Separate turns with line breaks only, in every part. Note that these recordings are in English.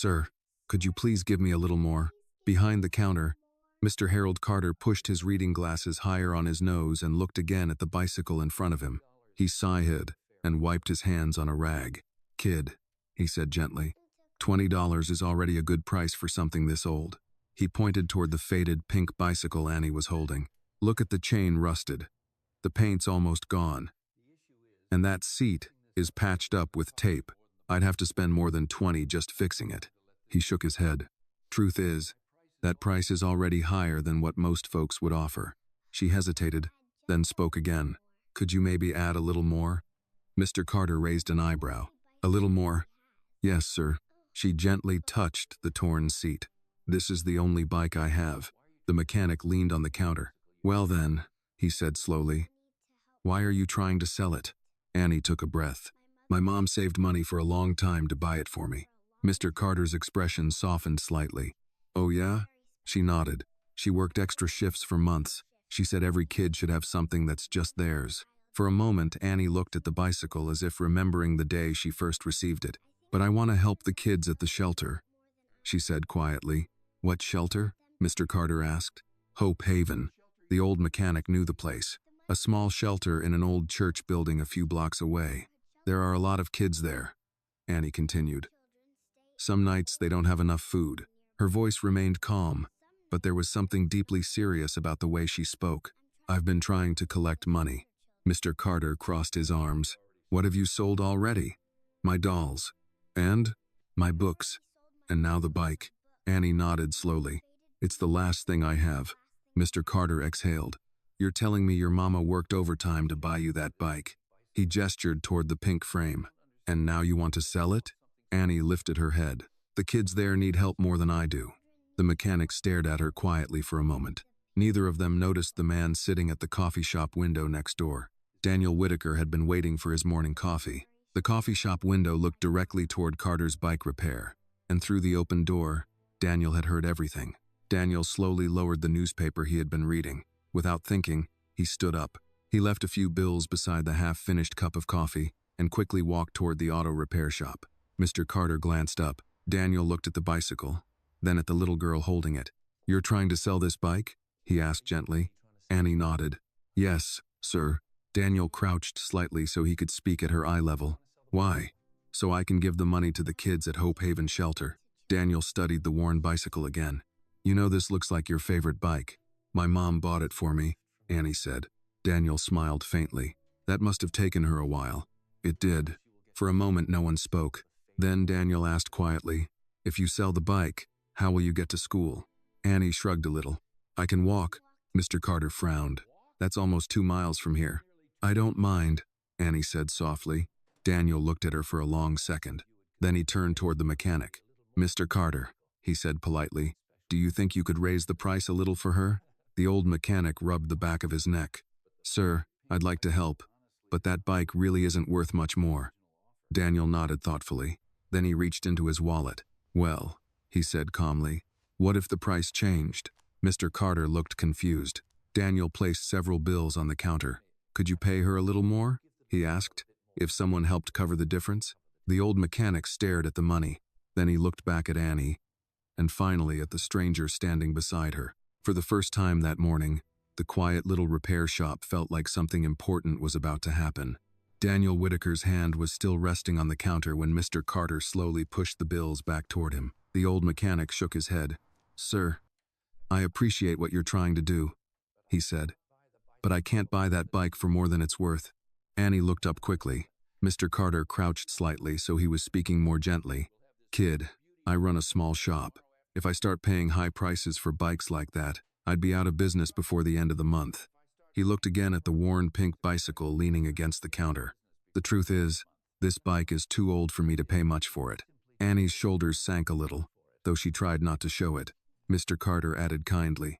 Sir, could you please give me a little more? Behind the counter, Mr. Harold Carter pushed his reading glasses higher on his nose and looked again at the bicycle in front of him. He sighed and wiped his hands on a rag. Kid, he said gently, $20 is already a good price for something this old. He pointed toward the faded pink bicycle Annie was holding. Look at the chain rusted. The paint's almost gone. And that seat is patched up with tape. I'd have to spend more than $20 just fixing it. He shook his head. Truth is, that price is already higher than what most folks would offer. She hesitated, then spoke again. Could you maybe add a little more? Mr. Carter raised an eyebrow. A little more? Yes, sir. She gently touched the torn seat. This is the only bike I have. The mechanic leaned on the counter. Well then, he said slowly. Why are you trying to sell it? Annie took a breath. My mom saved money for a long time to buy it for me. Mr. Carter's expression softened slightly. Oh yeah? She nodded. She worked extra shifts for months. She said every kid should have something that's just theirs. For a moment, Annie looked at the bicycle as if remembering the day she first received it. But I want to help the kids at the shelter, she said quietly. What shelter? Mr. Carter asked. Hope Haven. The old mechanic knew the place. A small shelter in an old church building a few blocks away. There are a lot of kids there, Annie continued. Some nights they don't have enough food. Her voice remained calm, but there was something deeply serious about the way she spoke. I've been trying to collect money. Mr. Carter crossed his arms. What have you sold already? My dolls. And? My books. And now the bike. Annie nodded slowly. It's the last thing I have. Mr. Carter exhaled. You're telling me your mama worked overtime to buy you that bike. He gestured toward the pink frame. And now you want to sell it? Annie lifted her head. The kids there need help more than I do. The mechanic stared at her quietly for a moment. Neither of them noticed the man sitting at the coffee shop window next door. Daniel Whitaker had been waiting for his morning coffee. The coffee shop window looked directly toward Carter's bike repair, and through the open door, Daniel had heard everything. Daniel slowly lowered the newspaper he had been reading. Without thinking, he stood up. He left a few bills beside the half-finished cup of coffee and quickly walked toward the auto repair shop. Mr. Carter glanced up. Daniel looked at the bicycle, then at the little girl holding it. You're trying to sell this bike? He asked gently. Annie nodded. Yes, sir. Daniel crouched slightly so he could speak at her eye level. Why? So I can give the money to the kids at Hope Haven Shelter. Daniel studied the worn bicycle again. You know this looks like your favorite bike. My mom bought it for me, Annie said. Daniel smiled faintly. That must have taken her a while. It did. For a moment no one spoke. Then Daniel asked quietly, if you sell the bike, how will you get to school? Annie shrugged a little. I can walk. Mr. Carter frowned. That's almost 2 miles from here. I don't mind, Annie said softly. Daniel looked at her for a long second. Then he turned toward the mechanic. Mr. Carter, he said politely, do you think you could raise the price a little for her? The old mechanic rubbed the back of his neck. Sir, I'd like to help, but that bike really isn't worth much more. Daniel nodded thoughtfully. Then he reached into his wallet. Well, he said calmly, what if the price changed? Mr. Carter looked confused. Daniel placed several bills on the counter. Could you pay her a little more? He asked. If someone helped cover the difference? The old mechanic stared at the money. Then he looked back at Annie, and finally at the stranger standing beside her. For the first time that morning, the quiet little repair shop felt like something important was about to happen. Daniel Whitaker's hand was still resting on the counter when Mr. Carter slowly pushed the bills back toward him. The old mechanic shook his head. Sir, I appreciate what you're trying to do, he said. But I can't buy that bike for more than it's worth. Annie looked up quickly. Mr. Carter crouched slightly so he was speaking more gently. Kid, I run a small shop. If I start paying high prices for bikes like that, I'd be out of business before the end of the month. He looked again at the worn pink bicycle leaning against the counter. The truth is, this bike is too old for me to pay much for it. Annie's shoulders sank a little, though she tried not to show it. Mr. Carter added kindly,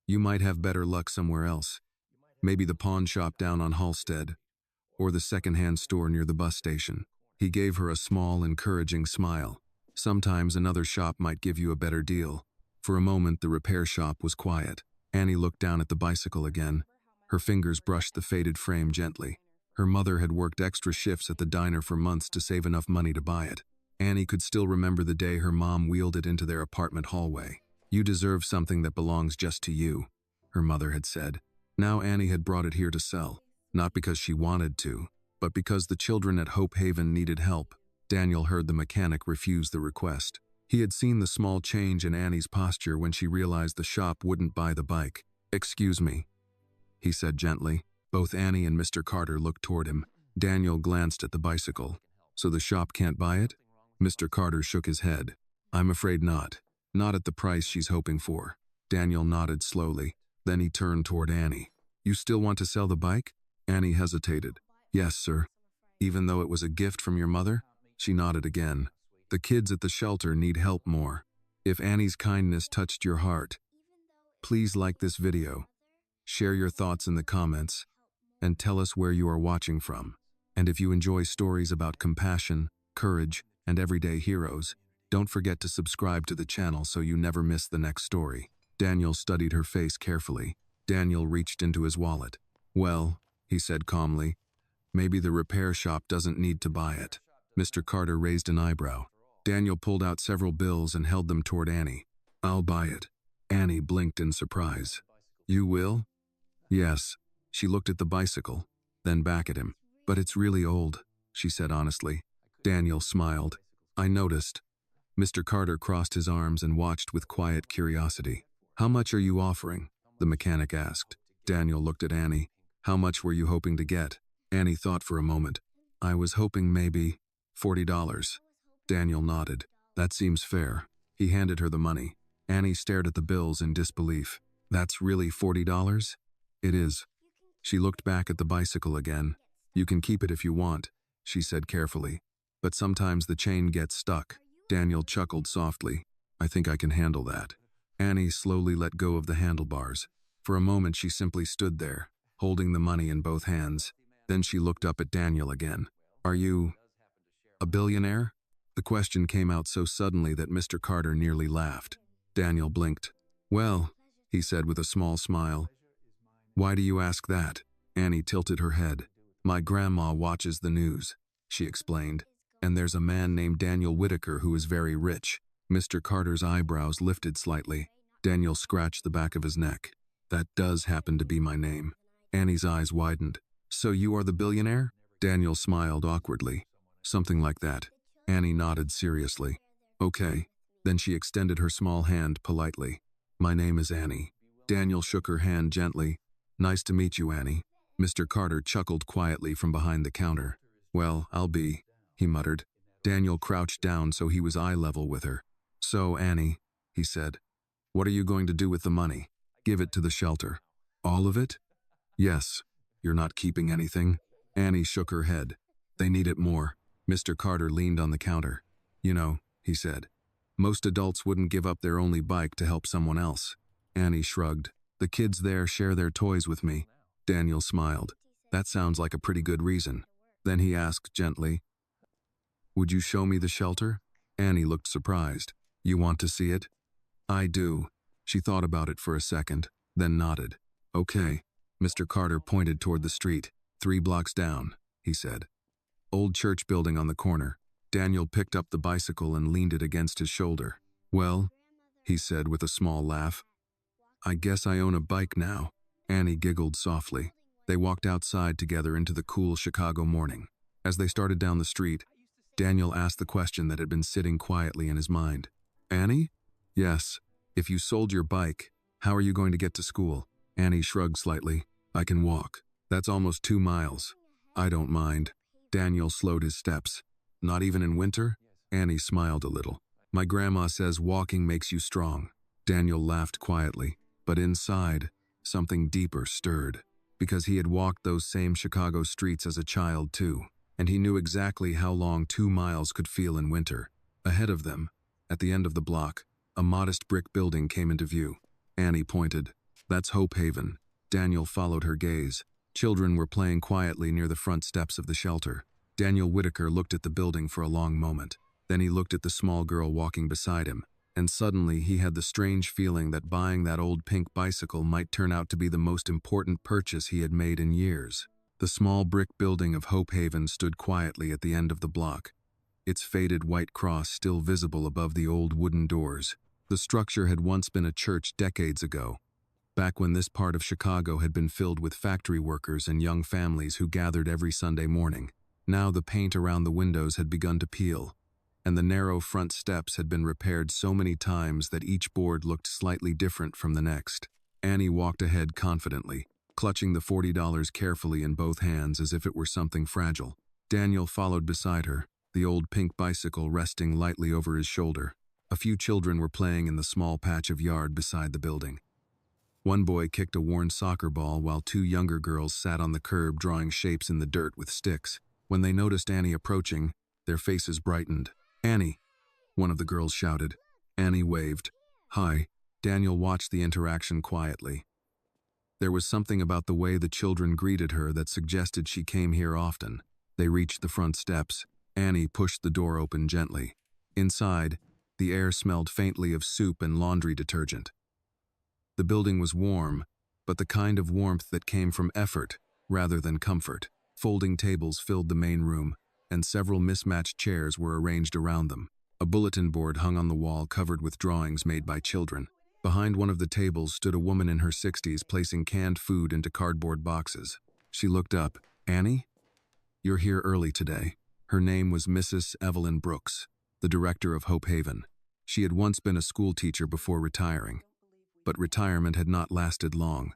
you might have better luck somewhere else. Maybe the pawn shop down on Halstead, or the second-hand store near the bus station. He gave her a small, encouraging smile. Sometimes another shop might give you a better deal. For a moment, the repair shop was quiet. Annie looked down at the bicycle again. Her fingers brushed the faded frame gently. Her mother had worked extra shifts at the diner for months to save enough money to buy it. Annie could still remember the day her mom wheeled it into their apartment hallway. "You deserve something that belongs just to you," her mother had said. Now Annie had brought it here to sell, not because she wanted to, but because the children at Hope Haven needed help. Daniel heard the mechanic refuse the request. He had seen the small change in Annie's posture when she realized the shop wouldn't buy the bike. "Excuse me," he said gently. Both Annie and Mr. Carter looked toward him. Daniel glanced at the bicycle. "So the shop can't buy it?" Mr. Carter shook his head. "I'm afraid not. Not at the price she's hoping for." Daniel nodded slowly. Then he turned toward Annie. "You still want to sell the bike?" Annie hesitated. "Yes, sir." "Even though it was a gift from your mother?" She nodded again. "The kids at the shelter need help more. If Annie's kindness touched your heart, please like this video, share your thoughts in the comments, and tell us where you are watching from. And if you enjoy stories about compassion, courage, and everyday heroes, don't forget to subscribe to the channel so you never miss the next story." Daniel studied her face carefully. Daniel reached into his wallet. "Well," he said calmly, "maybe the repair shop doesn't need to buy it." Mr. Carter raised an eyebrow. Daniel pulled out several bills and held them toward Annie. "I'll buy it." Annie blinked in surprise. "You will?" "Yes." She looked at the bicycle, then back at him. "But it's really old," she said honestly. Daniel smiled. "I noticed." Mr. Carter crossed his arms and watched with quiet curiosity. "How much are you offering?" the mechanic asked. Daniel looked at Annie. "How much were you hoping to get?" Annie thought for a moment. "I was hoping maybe $40. Daniel nodded. "That seems fair." He handed her the money. Annie stared at the bills in disbelief. "That's really $40? "It is." She looked back at the bicycle again. "You can keep it if you want," she said carefully. "But sometimes the chain gets stuck." Daniel chuckled softly. "I think I can handle that." Annie slowly let go of the handlebars. For a moment she simply stood there, holding the money in both hands. Then she looked up at Daniel again. "Are you a billionaire?" The question came out so suddenly that Mr. Carter nearly laughed. Daniel blinked. "Well," he said with a small smile. "Why do you ask that?" Annie tilted her head. "My grandma watches the news," she explained. "And there's a man named Daniel Whitaker who is very rich." Mr. Carter's eyebrows lifted slightly. Daniel scratched the back of his neck. "That does happen to be my name." Annie's eyes widened. "So you are the billionaire?" Daniel smiled awkwardly. "Something like that." Annie nodded seriously. "Okay." Then she extended her small hand politely. "My name is Annie." Daniel shook her hand gently. "Nice to meet you, Annie." Mr. Carter chuckled quietly from behind the counter. "Well, I'll be," he muttered. Daniel crouched down so he was eye level with her. "So, Annie," he said, "what are you going to do with the money?" "Give it to the shelter." "All of it?" "Yes." "You're not keeping anything?" Annie shook her head. "They need it more." Mr. Carter leaned on the counter. "You know," he said, "most adults wouldn't give up their only bike to help someone else." Annie shrugged. "The kids there share their toys with me." Daniel smiled. "That sounds like a pretty good reason." Then he asked gently, "Would you show me the shelter?" Annie looked surprised. "You want to see it?" "I do." She thought about it for a second, then nodded. "Okay." Mr. Carter pointed toward the street. 3 blocks down," he said. "Old church building on the corner." Daniel picked up the bicycle and leaned it against his shoulder. "Well," he said with a small laugh, "I guess I own a bike now." Annie giggled softly. They walked outside together into the cool Chicago morning. As they started down the street, Daniel asked the question that had been sitting quietly in his mind. "Annie?" "Yes." "If you sold your bike, how are you going to get to school?" Annie shrugged slightly. "I can walk. That's almost 2 miles. I don't mind." Daniel slowed his steps. "Not even in winter?" Annie smiled a little. "My grandma says walking makes you strong." Daniel laughed quietly, but inside, something deeper stirred. Because he had walked those same Chicago streets as a child too, and he knew exactly how long 2 miles could feel in winter. Ahead of them, at the end of the block, a modest brick building came into view. Annie pointed. "That's Hope Haven." Daniel followed her gaze. Children were playing quietly near the front steps of the shelter. Daniel Whitaker looked at the building for a long moment. Then he looked at the small girl walking beside him, and suddenly he had the strange feeling that buying that old pink bicycle might turn out to be the most important purchase he had made in years. The small brick building of Hope Haven stood quietly at the end of the block. its faded white cross still visible above the old wooden doors. The structure had once been a church decades ago, back when this part of Chicago had been filled with factory workers and young families who gathered every Sunday morning. Now the paint around the windows had begun to peel, and the narrow front steps had been repaired so many times that each board looked slightly different from the next. Annie walked ahead confidently, clutching the $40 carefully in both hands as if it were something fragile. Daniel followed beside her, the old pink bicycle resting lightly over his shoulder. A few children were playing in the small patch of yard beside the building. One boy kicked a worn soccer ball while two younger girls sat on the curb drawing shapes in the dirt with sticks. When they noticed Annie approaching, their faces brightened. "Annie," one of the girls shouted. Annie waved. "Hi." Daniel watched the interaction quietly. There was something about the way the children greeted her that suggested she came here often. They reached the front steps. Annie pushed the door open gently. Inside, the air smelled faintly of soup and laundry detergent. The building was warm, but the kind of warmth that came from effort rather than comfort. Folding tables filled the main room, and several mismatched chairs were arranged around them. A bulletin board hung on the wall covered with drawings made by children. Behind one of the tables stood a woman in her 60s placing canned food into cardboard boxes. She looked up. "Annie? You're here early today." Her name was Mrs. Evelyn Brooks, the director of Hope Haven. She had once been a school teacher before retiring, but retirement had not lasted long.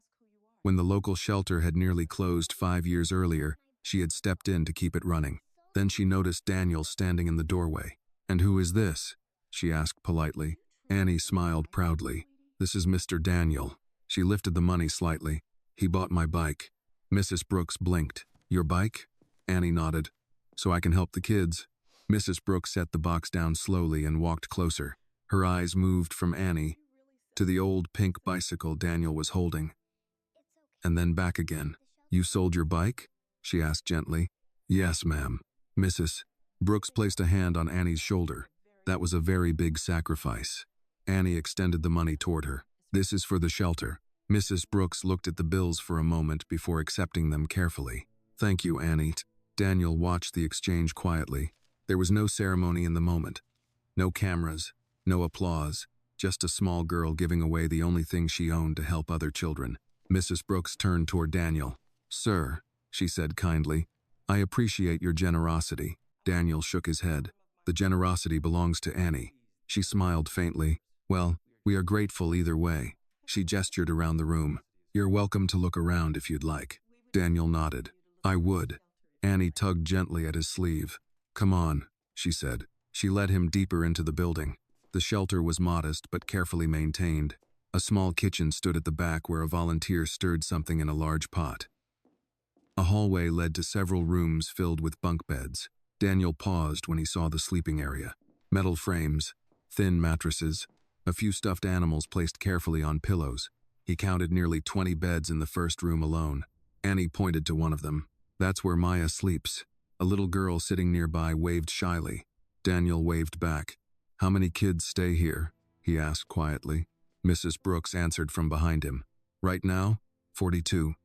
When the local shelter had nearly closed 5 years earlier, she had stepped in to keep it running. Then she noticed Daniel standing in the doorway. "And who is this?" she asked politely. Annie smiled proudly. "This is Mr. Daniel." She lifted the money slightly. "He bought my bike." Mrs. Brooks blinked. "Your bike?" Annie nodded. "So I can help the kids." Mrs. Brooks set the box down slowly and walked closer. Her eyes moved from Annie to the old pink bicycle Daniel was holding, and then back again. "You sold your bike?" she asked gently. "Yes, ma'am." Mrs. Brooks placed a hand on Annie's shoulder. "That was a very big sacrifice." Annie extended the money toward her. "This is for the shelter." Mrs. Brooks looked at the bills for a moment before accepting them carefully. "Thank you, Annie." Daniel watched the exchange quietly. There was no ceremony in the moment. No cameras, no applause, just a small girl giving away the only thing she owned to help other children. Mrs. Brooks turned toward Daniel. "Sir," she said kindly, "I appreciate your generosity." Daniel shook his head. "The generosity belongs to Annie." She smiled faintly. "Well, we are grateful either way." She gestured around the room. "You're welcome to look around if you'd like." Daniel nodded. "I would." Annie tugged gently at his sleeve. "Come on," she said. She led him deeper into the building. The shelter was modest but carefully maintained. A small kitchen stood at the back where a volunteer stirred something in a large pot. A hallway led to several rooms filled with bunk beds. Daniel paused when he saw the sleeping area. Metal frames, thin mattresses, a few stuffed animals placed carefully on pillows. He counted nearly 20 beds in the first room alone. Annie pointed to one of them. "That's where Maya sleeps." A little girl sitting nearby waved shyly. Daniel waved back. "How many kids stay here?" he asked quietly. Mrs. Brooks answered from behind him. "Right now, 42.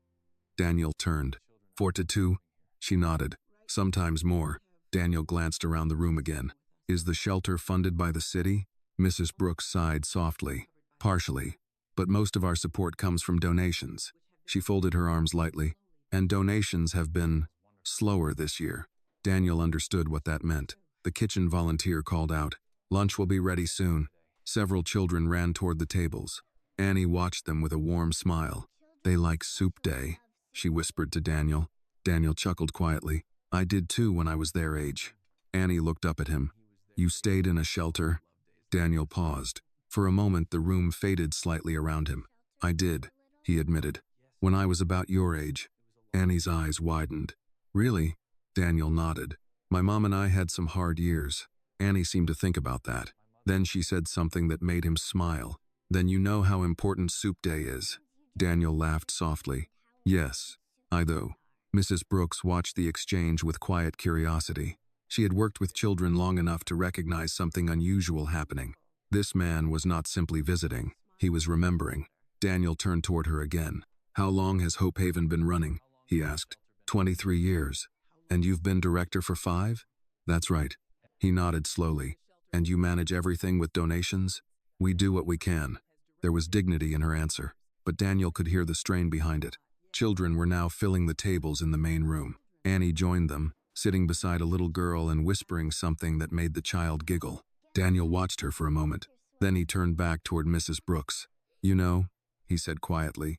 Daniel turned. 42? She nodded. "Sometimes more." Daniel glanced around the room again. "Is the shelter funded by the city?" Mrs. Brooks sighed softly. "Partially, but most of our support comes from donations." She folded her arms lightly. "And donations have been slower this year." Daniel understood what that meant. The kitchen volunteer called out, "Lunch will be ready soon." Several children ran toward the tables. Annie watched them with a warm smile. "They like soup day," she whispered to Daniel. Daniel chuckled quietly. "I did too when I was their age." Annie looked up at him. "You stayed in a shelter?" Daniel paused. For a moment the room faded slightly around him. "I did," he admitted. "When I was about your age." Annie's eyes widened. "Really?" Daniel nodded. "My mom and I had some hard years." Annie seemed to think about that. Then she said something that made him smile. "Then you know how important soup day is." Daniel laughed softly. "Yes, I do." Mrs. Brooks watched the exchange with quiet curiosity. She had worked with children long enough to recognize something unusual happening. This man was not simply visiting, he was remembering. Daniel turned toward her again. "How long has Hope Haven been running?" he asked. 23 years. "And you've been director for 5? That's right." He nodded slowly. And you manage everything with donations? We do what we can. There was dignity in her answer, but Daniel could hear the strain behind it. Children were now filling the tables in the main room. Annie joined them, sitting beside a little girl and whispering something that made the child giggle. Daniel watched her for a moment. Then he turned back toward Mrs. Brooks. You know, he said quietly,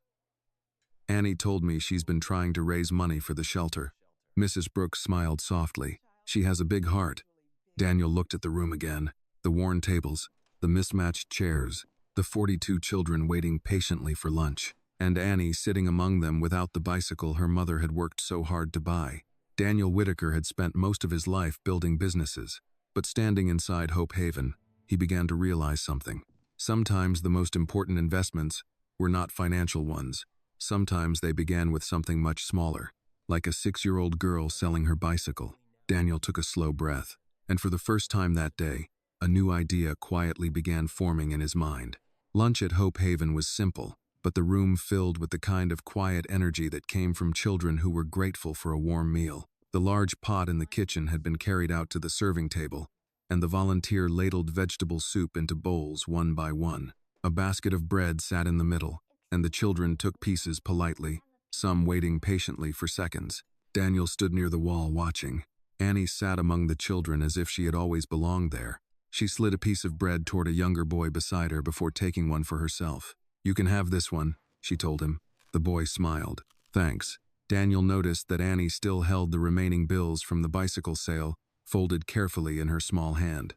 Annie told me she's been trying to raise money for the shelter. Mrs. Brooks smiled softly. She has a big heart. Daniel looked at the room again. The worn tables, the mismatched chairs, the 42 children waiting patiently for lunch, and Annie sitting among them without the bicycle her mother had worked so hard to buy. Daniel Whitaker had spent most of his life building businesses, but standing inside Hope Haven, he began to realize something. Sometimes the most important investments were not financial ones. Sometimes they began with something much smaller, like a 6-year-old girl selling her bicycle. Daniel took a slow breath, and for the first time that day, a new idea quietly began forming in his mind. Lunch at Hope Haven was simple, but the room filled with the kind of quiet energy that came from children who were grateful for a warm meal. The large pot in the kitchen had been carried out to the serving table, and the volunteer ladled vegetable soup into bowls one by one. A basket of bread sat in the middle, and the children took pieces politely, some waiting patiently for seconds. Daniel stood near the wall watching. Annie sat among the children as if she had always belonged there. She slid a piece of bread toward a younger boy beside her before taking one for herself. You can have this one, she told him. The boy smiled. Thanks. Daniel noticed that Annie still held the remaining bills from the bicycle sale, folded carefully in her small hand.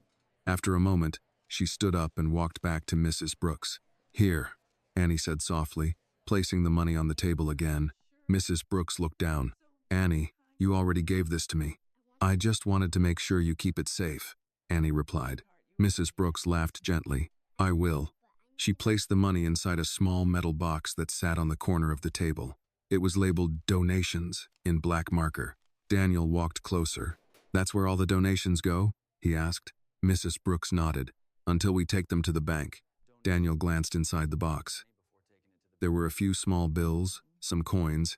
After a moment, she stood up and walked back to Mrs. Brooks. Here, Annie said softly, placing the money on the table again. Mrs. Brooks looked down. Annie, you already gave this to me. I just wanted to make sure you keep it safe, Annie replied. Mrs. Brooks laughed gently. I will. She placed the money inside a small metal box that sat on the corner of the table. It was labeled Donations in black marker. Daniel walked closer. That's where all the donations go? He asked. Mrs. Brooks nodded. Until we take them to the bank. Daniel glanced inside the box. There were a few small bills, some coins,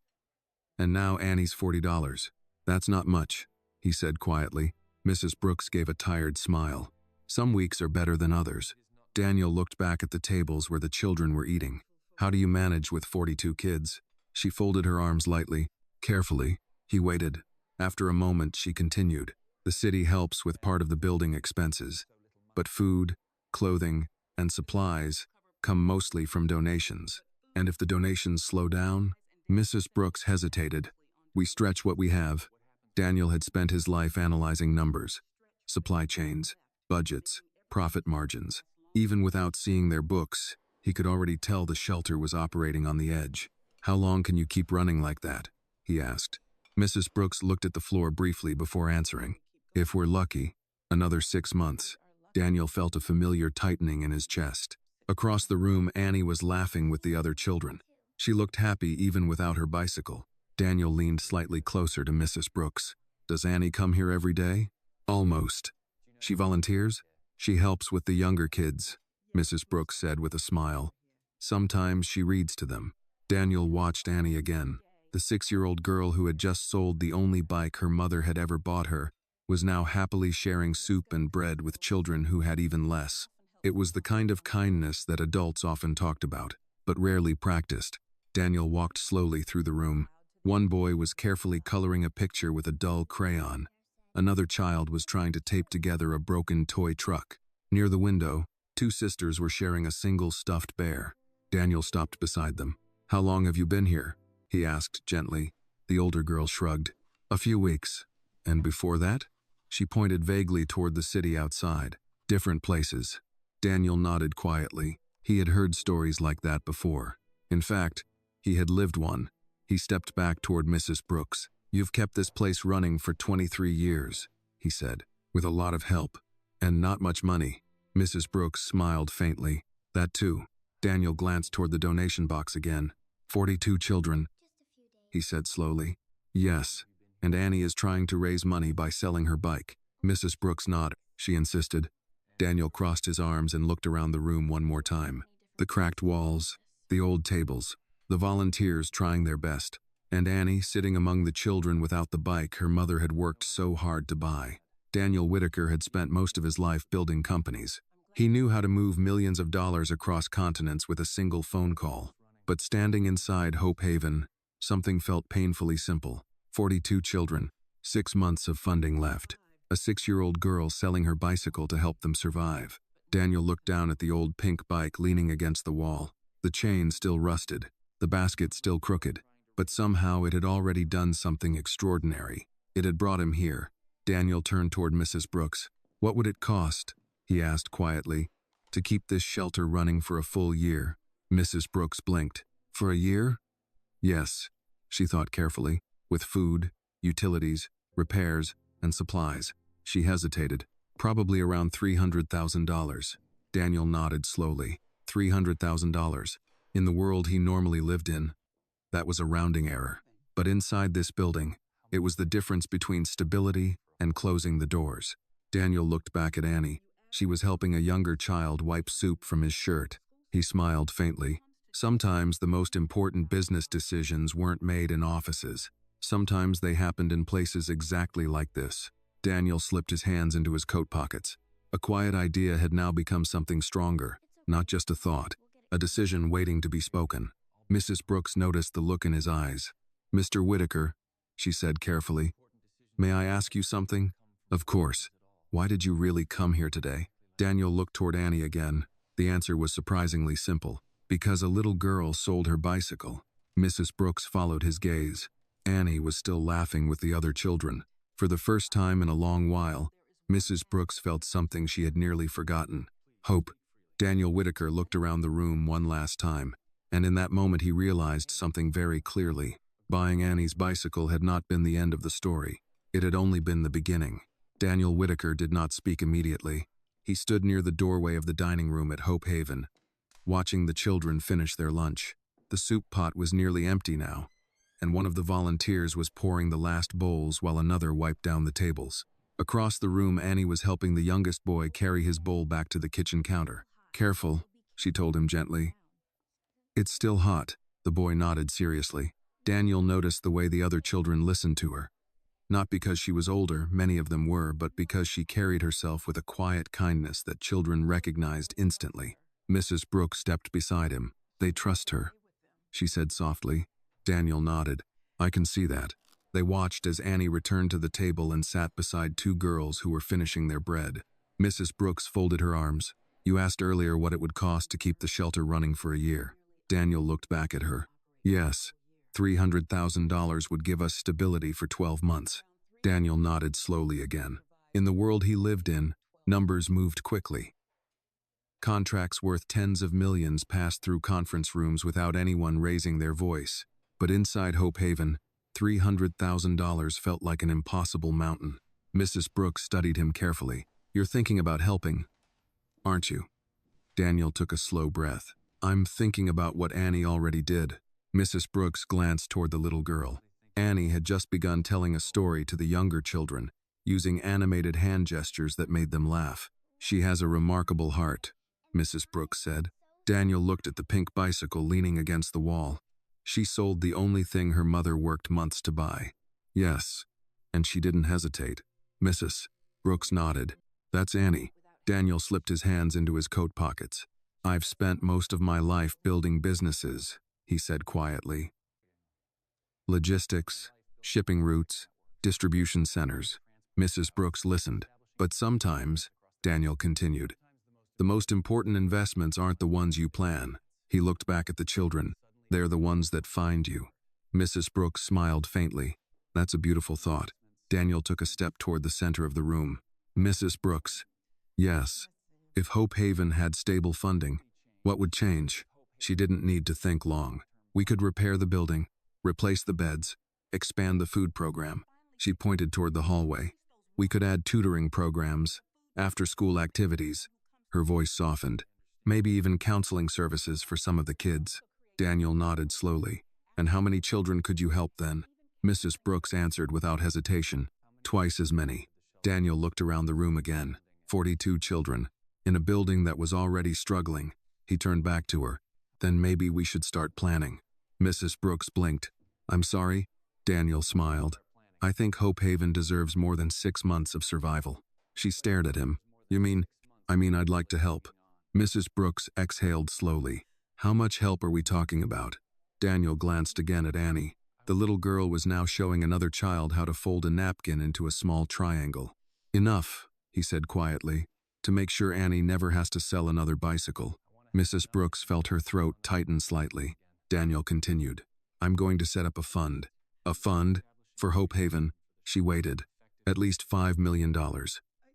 and now Annie's $40. That's not much, he said quietly. Mrs. Brooks gave a tired smile. Some weeks are better than others. Daniel looked back at the tables where the children were eating. How do you manage with 42 kids? She folded her arms lightly. Carefully, he waited. After a moment, she continued. The city helps with part of the building expenses, but food, clothing, and supplies come mostly from donations. And if the donations slow down? Mrs. Brooks hesitated. We stretch what we have. Daniel had spent his life analyzing numbers, supply chains, budgets, profit margins. Even without seeing their books, he could already tell the shelter was operating on the edge. How long can you keep running like that? He asked. Mrs. Brooks looked at the floor briefly before answering. If we're lucky, another 6 months. Daniel felt a familiar tightening in his chest. Across the room, Annie was laughing with the other children. She looked happy even without her bicycle. Daniel leaned slightly closer to Mrs. Brooks. Does Annie come here every day? Almost. She volunteers? She helps with the younger kids, Mrs. Brooks said with a smile. Sometimes she reads to them. Daniel watched Annie again. The 6-year-old girl who had just sold the only bike her mother had ever bought her was now happily sharing soup and bread with children who had even less. It was the kind of kindness that adults often talked about, but rarely practiced. Daniel walked slowly through the room. One boy was carefully coloring a picture with a dull crayon. Another child was trying to tape together a broken toy truck. Near the window, 2 sisters were sharing a single stuffed bear. Daniel stopped beside them. How long have you been here? He asked gently. The older girl shrugged. A few weeks. And before that? She pointed vaguely toward the city outside. Different places. Daniel nodded quietly. He had heard stories like that before. In fact, he had lived one. He stepped back toward Mrs. Brooks. You've kept this place running for 23 years, he said, with a lot of help. And not much money. Mrs. Brooks smiled faintly. That too. Daniel glanced toward the donation box again. 42 children, he said slowly. Yes, and Annie is trying to raise money by selling her bike. Mrs. Brooks nodded. She insisted. Daniel crossed his arms and looked around the room one more time. The cracked walls, the old tables, the volunteers trying their best, and Annie sitting among the children without the bike her mother had worked so hard to buy. Daniel Whitaker had spent most of his life building companies. He knew how to move millions of dollars across continents with a single phone call. But standing inside Hope Haven, something felt painfully simple. 42 children, 6 months of funding left. A 6-year-old girl selling her bicycle to help them survive. Daniel looked down at the old pink bike leaning against the wall. The chain still rusted, the basket still crooked, but somehow it had already done something extraordinary. It had brought him here. Daniel turned toward Mrs. Brooks. "What would it cost?" he asked quietly, "to keep this shelter running for a full year?" Mrs. Brooks blinked. "For a year?" "Yes," she thought carefully, "with food, utilities, repairs, and supplies." She hesitated. "Probably around $300,000. Daniel nodded slowly. $300,000. In the world he normally lived in, that was a rounding error. But inside this building, it was the difference between stability and closing the doors. Daniel looked back at Annie. She was helping a younger child wipe soup from his shirt. He smiled faintly. Sometimes the most important business decisions weren't made in offices. Sometimes they happened in places exactly like this. Daniel slipped his hands into his coat pockets. A quiet idea had now become something stronger, not just a thought, a decision waiting to be spoken. Mrs. Brooks noticed the look in his eyes. "Mr. Whitaker," she said carefully, "may I ask you something?" "Of course. Why did you really come here today?" Daniel looked toward Annie again. The answer was surprisingly simple. "Because a little girl sold her bicycle." Mrs. Brooks followed his gaze. Annie was still laughing with the other children. For the first time in a long while, Mrs. Brooks felt something she had nearly forgotten. Hope. Daniel Whitaker looked around the room one last time, and in that moment he realized something very clearly. Buying Annie's bicycle had not been the end of the story. It had only been the beginning. Daniel Whitaker did not speak immediately. He stood near the doorway of the dining room at Hope Haven, watching the children finish their lunch. The soup pot was nearly empty now, and one of the volunteers was pouring the last bowls while another wiped down the tables. Across the room, Annie was helping the youngest boy carry his bowl back to the kitchen counter. "Careful," she told him gently. "It's still hot." The boy nodded seriously. Daniel noticed the way the other children listened to her. Not because she was older, many of them were, but because she carried herself with a quiet kindness that children recognized instantly. Mrs. Brooks stepped beside him. "They trust her," she said softly. Daniel nodded. "I can see that." They watched as Annie returned to the table and sat beside 2 girls who were finishing their bread. Mrs. Brooks folded her arms. "You asked earlier what it would cost to keep the shelter running for a year." Daniel looked back at her. "Yes, $300,000 would give us stability for 12 months. Daniel nodded slowly again. In the world he lived in, numbers moved quickly. Contracts worth tens of millions passed through conference rooms without anyone raising their voice. But inside Hope Haven, $300,000 felt like an impossible mountain. Mrs. Brooks studied him carefully. "You're thinking about helping, aren't you?" Daniel took a slow breath. "I'm thinking about what Annie already did." Mrs. Brooks glanced toward the little girl. Annie had just begun telling a story to the younger children, using animated hand gestures that made them laugh. "She has a remarkable heart," Mrs. Brooks said. Daniel looked at the pink bicycle leaning against the wall. "She sold the only thing her mother worked months to buy." "Yes, and she didn't hesitate." Mrs. Brooks nodded. "That's Annie." Daniel slipped his hands into his coat pockets. "I've spent most of my life building businesses," he said quietly. "Logistics, shipping routes, distribution centers." Mrs. Brooks listened. "But sometimes," Daniel continued, "the most important investments aren't the ones you plan." He looked back at the children. "They're the ones that find you." Mrs. Brooks smiled faintly. "That's a beautiful thought." Daniel took a step toward the center of the room. "Mrs. Brooks, yes, if Hope Haven had stable funding, what would change?" She didn't need to think long. "We could repair the building, replace the beds, expand the food program." She pointed toward the hallway. "We could add tutoring programs, after-school activities." Her voice softened. "Maybe even counseling services for some of the kids." Daniel nodded slowly. "And how many children could you help then?" Mrs. Brooks answered without hesitation. "Twice as many." Daniel looked around the room again. 42 children. In a building that was already struggling. He turned back to her. "Then maybe we should start planning." Mrs. Brooks blinked. "I'm sorry?" Daniel smiled. "I think Hope Haven deserves more than 6 months of survival." She stared at him. I mean, I'd like to help. Mrs. Brooks exhaled slowly. How much help are we talking about? Daniel glanced again at Annie. The little girl was now showing another child how to fold a napkin into a small triangle. Enough, he said quietly, to make sure Annie never has to sell another bicycle. Mrs. Brooks felt her throat tighten slightly. Daniel continued. I'm going to set up a fund. A fund? For Hope Haven. She waited. At least $5 million.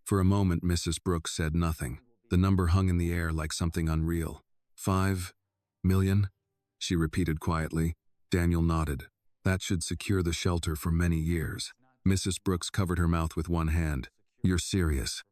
For a moment, Mrs. Brooks said nothing. The number hung in the air like something unreal. 5 million? She repeated quietly. Daniel nodded. That should secure the shelter for many years. Mrs. Brooks covered her mouth with one hand. You're serious.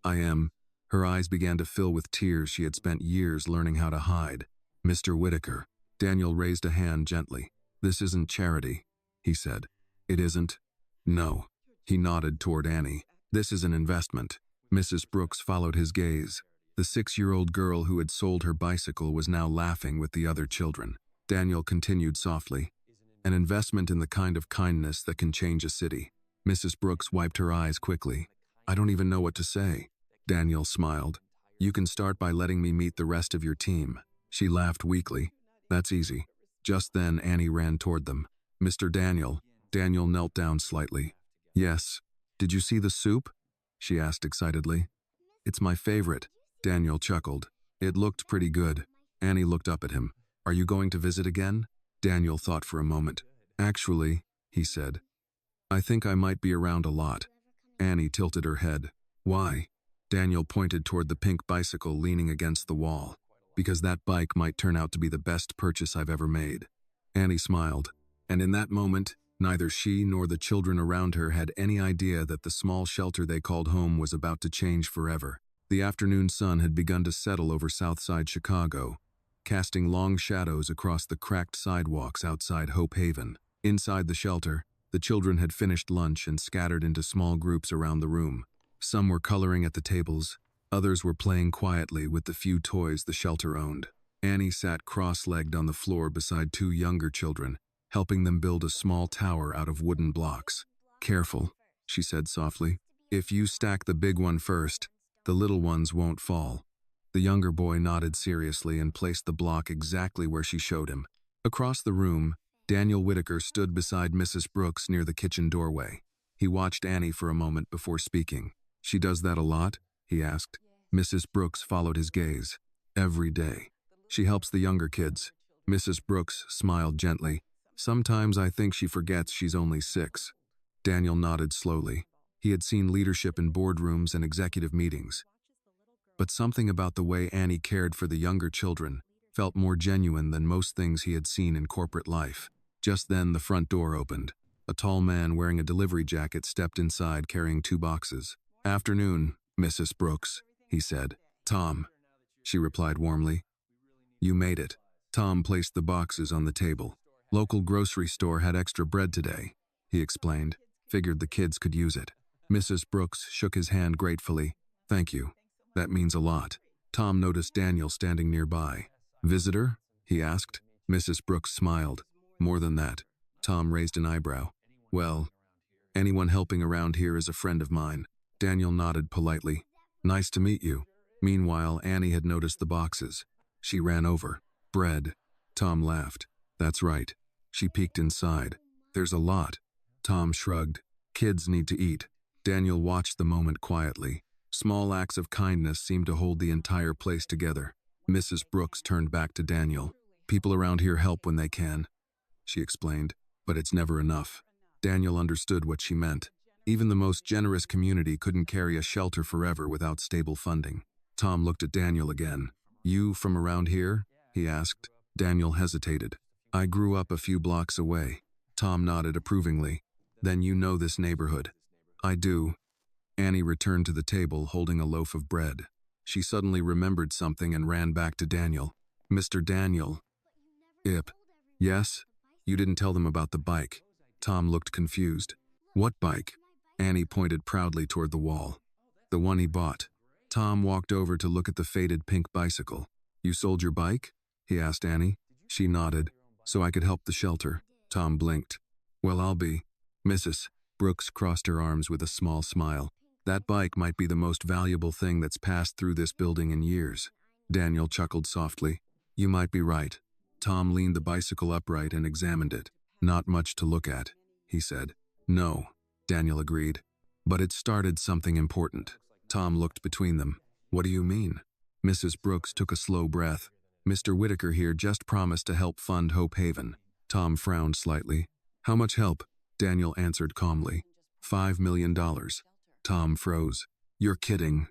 I am. Her eyes began to fill with tears she had spent years learning how to hide. Mr. Whitaker. Daniel raised a hand gently. This isn't charity, he said. It isn't? No. He nodded toward Annie. This is an investment. Mrs. Brooks followed his gaze. The 6-year-old girl who had sold her bicycle was now laughing with the other children. Daniel continued softly. An investment in the kind of kindness that can change a city. Mrs. Brooks wiped her eyes quickly. I don't even know what to say. Daniel smiled. You can start by letting me meet the rest of your team. She laughed weakly. That's easy. Just then Annie ran toward them. Mr. Daniel. Daniel knelt down slightly. Yes. Did you see the soup? She asked excitedly. It's my favorite. Daniel chuckled. It looked pretty good. Annie looked up at him. Are you going to visit again? Daniel thought for a moment. Actually, he said, I think I might be around a lot. Annie tilted her head. Why? Daniel pointed toward the pink bicycle leaning against the wall. Because that bike might turn out to be the best purchase I've ever made. Annie smiled. And in that moment, neither she nor the children around her had any idea that the small shelter they called home was about to change forever. The afternoon sun had begun to settle over Southside Chicago, casting long shadows across the cracked sidewalks outside Hope Haven. Inside the shelter, the children had finished lunch and scattered into small groups around the room. Some were coloring at the tables, others were playing quietly with the few toys the shelter owned. Annie sat cross-legged on the floor beside 2 younger children, helping them build a small tower out of wooden blocks. Careful, she said softly. If you stack the big one first, the little ones won't fall. The younger boy nodded seriously and placed the block exactly where she showed him. Across the room, Daniel Whitaker stood beside Mrs. Brooks near the kitchen doorway. He watched Annie for a moment before speaking. She does that a lot? He asked. Mrs. Brooks followed his gaze. Every day. She helps the younger kids. Mrs. Brooks smiled gently. Sometimes I think she forgets she's only 6. Daniel nodded slowly. He had seen leadership in boardrooms and executive meetings. But something about the way Annie cared for the younger children felt more genuine than most things he had seen in corporate life. Just then the front door opened. A tall man wearing a delivery jacket stepped inside carrying 2 boxes. Afternoon, Mrs. Brooks, he said. Tom, she replied warmly. You made it. Tom placed the boxes on the table. Local grocery store had extra bread today, he explained. Figured the kids could use it. Mrs. Brooks shook his hand gratefully. Thank you. That means a lot. Tom noticed Daniel standing nearby. Visitor? He asked. Mrs. Brooks smiled. More than that. Tom raised an eyebrow. Well, anyone helping around here is a friend of mine. Daniel nodded politely. Nice to meet you. Meanwhile, Annie had noticed the boxes. She ran over. Bread. Tom laughed. That's right. She peeked inside. There's a lot. Tom shrugged. Kids need to eat. Daniel watched the moment quietly. Small acts of kindness seemed to hold the entire place together. Mrs. Brooks turned back to Daniel. People around here help when they can, she explained, but it's never enough. Daniel understood what she meant. Even the most generous community couldn't carry a shelter forever without stable funding. Tom looked at Daniel again. You from around here? He asked. Daniel hesitated. I grew up a few blocks away. Tom nodded approvingly. Then you know this neighborhood. I do. Annie returned to the table holding a loaf of bread. She suddenly remembered something and ran back to Daniel. Mr. Daniel. Ip. Yes? You didn't tell them about the bike. Tom looked confused. What bike? Annie pointed proudly toward the wall. The one he bought. Tom walked over to look at the faded pink bicycle. You sold your bike? He asked Annie. She nodded. So I could help the shelter. Tom blinked. Well, I'll be. Mrs. Brooks crossed her arms with a small smile. That bike might be the most valuable thing that's passed through this building in years. Daniel chuckled softly. You might be right. Tom leaned the bicycle upright and examined it. Not much to look at, he said. No, Daniel agreed. But it started something important. Tom looked between them. What do you mean? Mrs. Brooks took a slow breath. Mr. Whitaker here just promised to help fund Hope Haven. Tom frowned slightly. How much help? Daniel answered calmly. $5 million. Tom froze. You're kidding.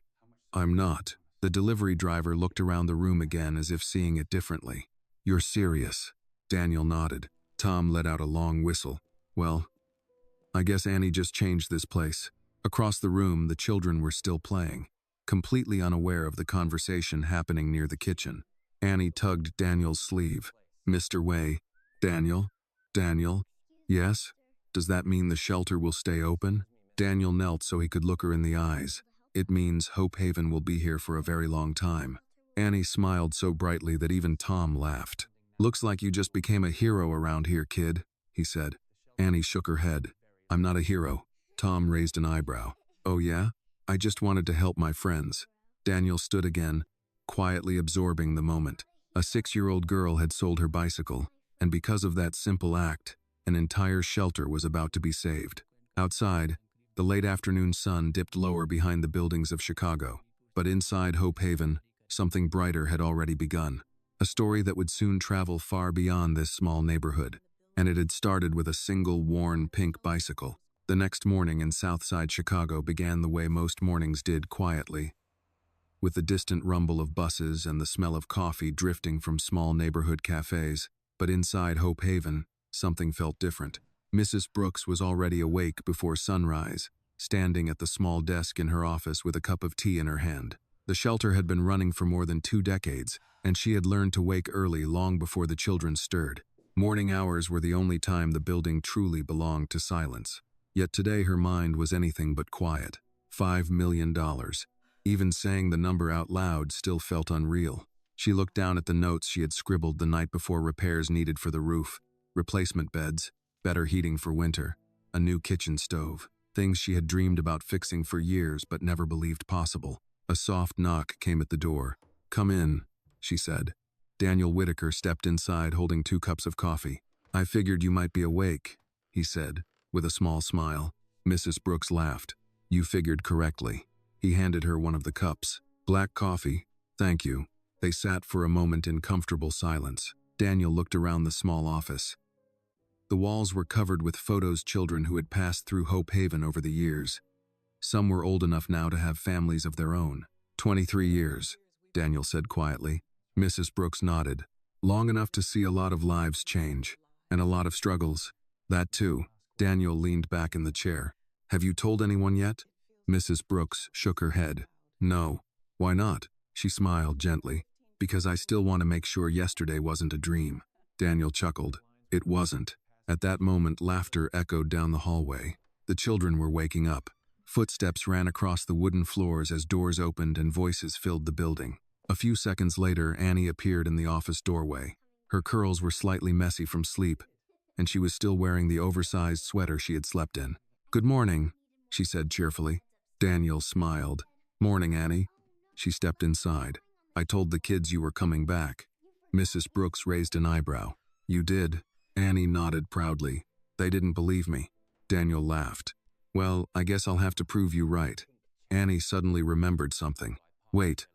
I'm not. The delivery driver looked around the room again as if seeing it differently. You're serious. Daniel nodded. Tom let out a long whistle. Well, I guess Annie just changed this place. Across the room, the children were still playing, completely unaware of the conversation happening near the kitchen. Annie tugged Daniel's sleeve. Mr. Way. Daniel? Daniel? Yes? Does that mean the shelter will stay open? Daniel knelt so he could look her in the eyes. It means Hope Haven will be here for a very long time. Annie smiled so brightly that even Tom laughed. Looks like you just became a hero around here, kid, he said. Annie shook her head. I'm not a hero. Tom raised an eyebrow. Oh yeah? I just wanted to help my friends. Daniel stood again, quietly absorbing the moment. A 6-year-old girl had sold her bicycle, and because of that simple act, an entire shelter was about to be saved. Outside, the late afternoon sun dipped lower behind the buildings of Chicago. But inside Hope Haven, something brighter had already begun. A story that would soon travel far beyond this small neighborhood. And it had started with a single worn pink bicycle. The next morning in Southside Chicago began the way most mornings did, quietly, with the distant rumble of buses and the smell of coffee drifting from small neighborhood cafes. But inside Hope Haven, something felt different. Mrs. Brooks was already awake before sunrise, standing at the small desk in her office with a cup of tea in her hand. The shelter had been running for more than 2 decades, and she had learned to wake early long before the children stirred. Morning hours were the only time the building truly belonged to silence. Yet today her mind was anything but quiet. $5 million. Even saying the number out loud still felt unreal. She looked down at the notes she had scribbled the night before repairs needed for the roof. Replacement beds, better heating for winter, a new kitchen stove. Things she had dreamed about fixing for years but never believed possible. A soft knock came at the door. Come in, she said. Daniel Whitaker stepped inside holding 2 cups of coffee. I figured you might be awake, he said, with a small smile. Mrs. Brooks laughed. You figured correctly. He handed her one of the cups. Black coffee. Thank you. They sat for a moment in comfortable silence. Daniel looked around the small office. The walls were covered with photos children who had passed through Hope Haven over the years. Some were old enough now to have families of their own. 23 years, Daniel said quietly. Mrs. Brooks nodded. Long enough to see a lot of lives change, and a lot of struggles. That too. Daniel leaned back in the chair. Have you told anyone yet? Mrs. Brooks shook her head. No. Why not? She smiled gently. Because I still want to make sure yesterday wasn't a dream. Daniel chuckled. It wasn't. At that moment, laughter echoed down the hallway. The children were waking up. Footsteps ran across the wooden floors as doors opened and voices filled the building. A few seconds later, Annie appeared in the office doorway. Her curls were slightly messy from sleep, and she was still wearing the oversized sweater she had slept in. Good morning, she said cheerfully. Daniel smiled. Morning, Annie. She stepped inside. I told the kids you were coming back. Mrs. Brooks raised an eyebrow. You did? Annie nodded proudly. They didn't believe me. Daniel laughed. Well, I guess I'll have to prove you right. Annie suddenly remembered something. Wait.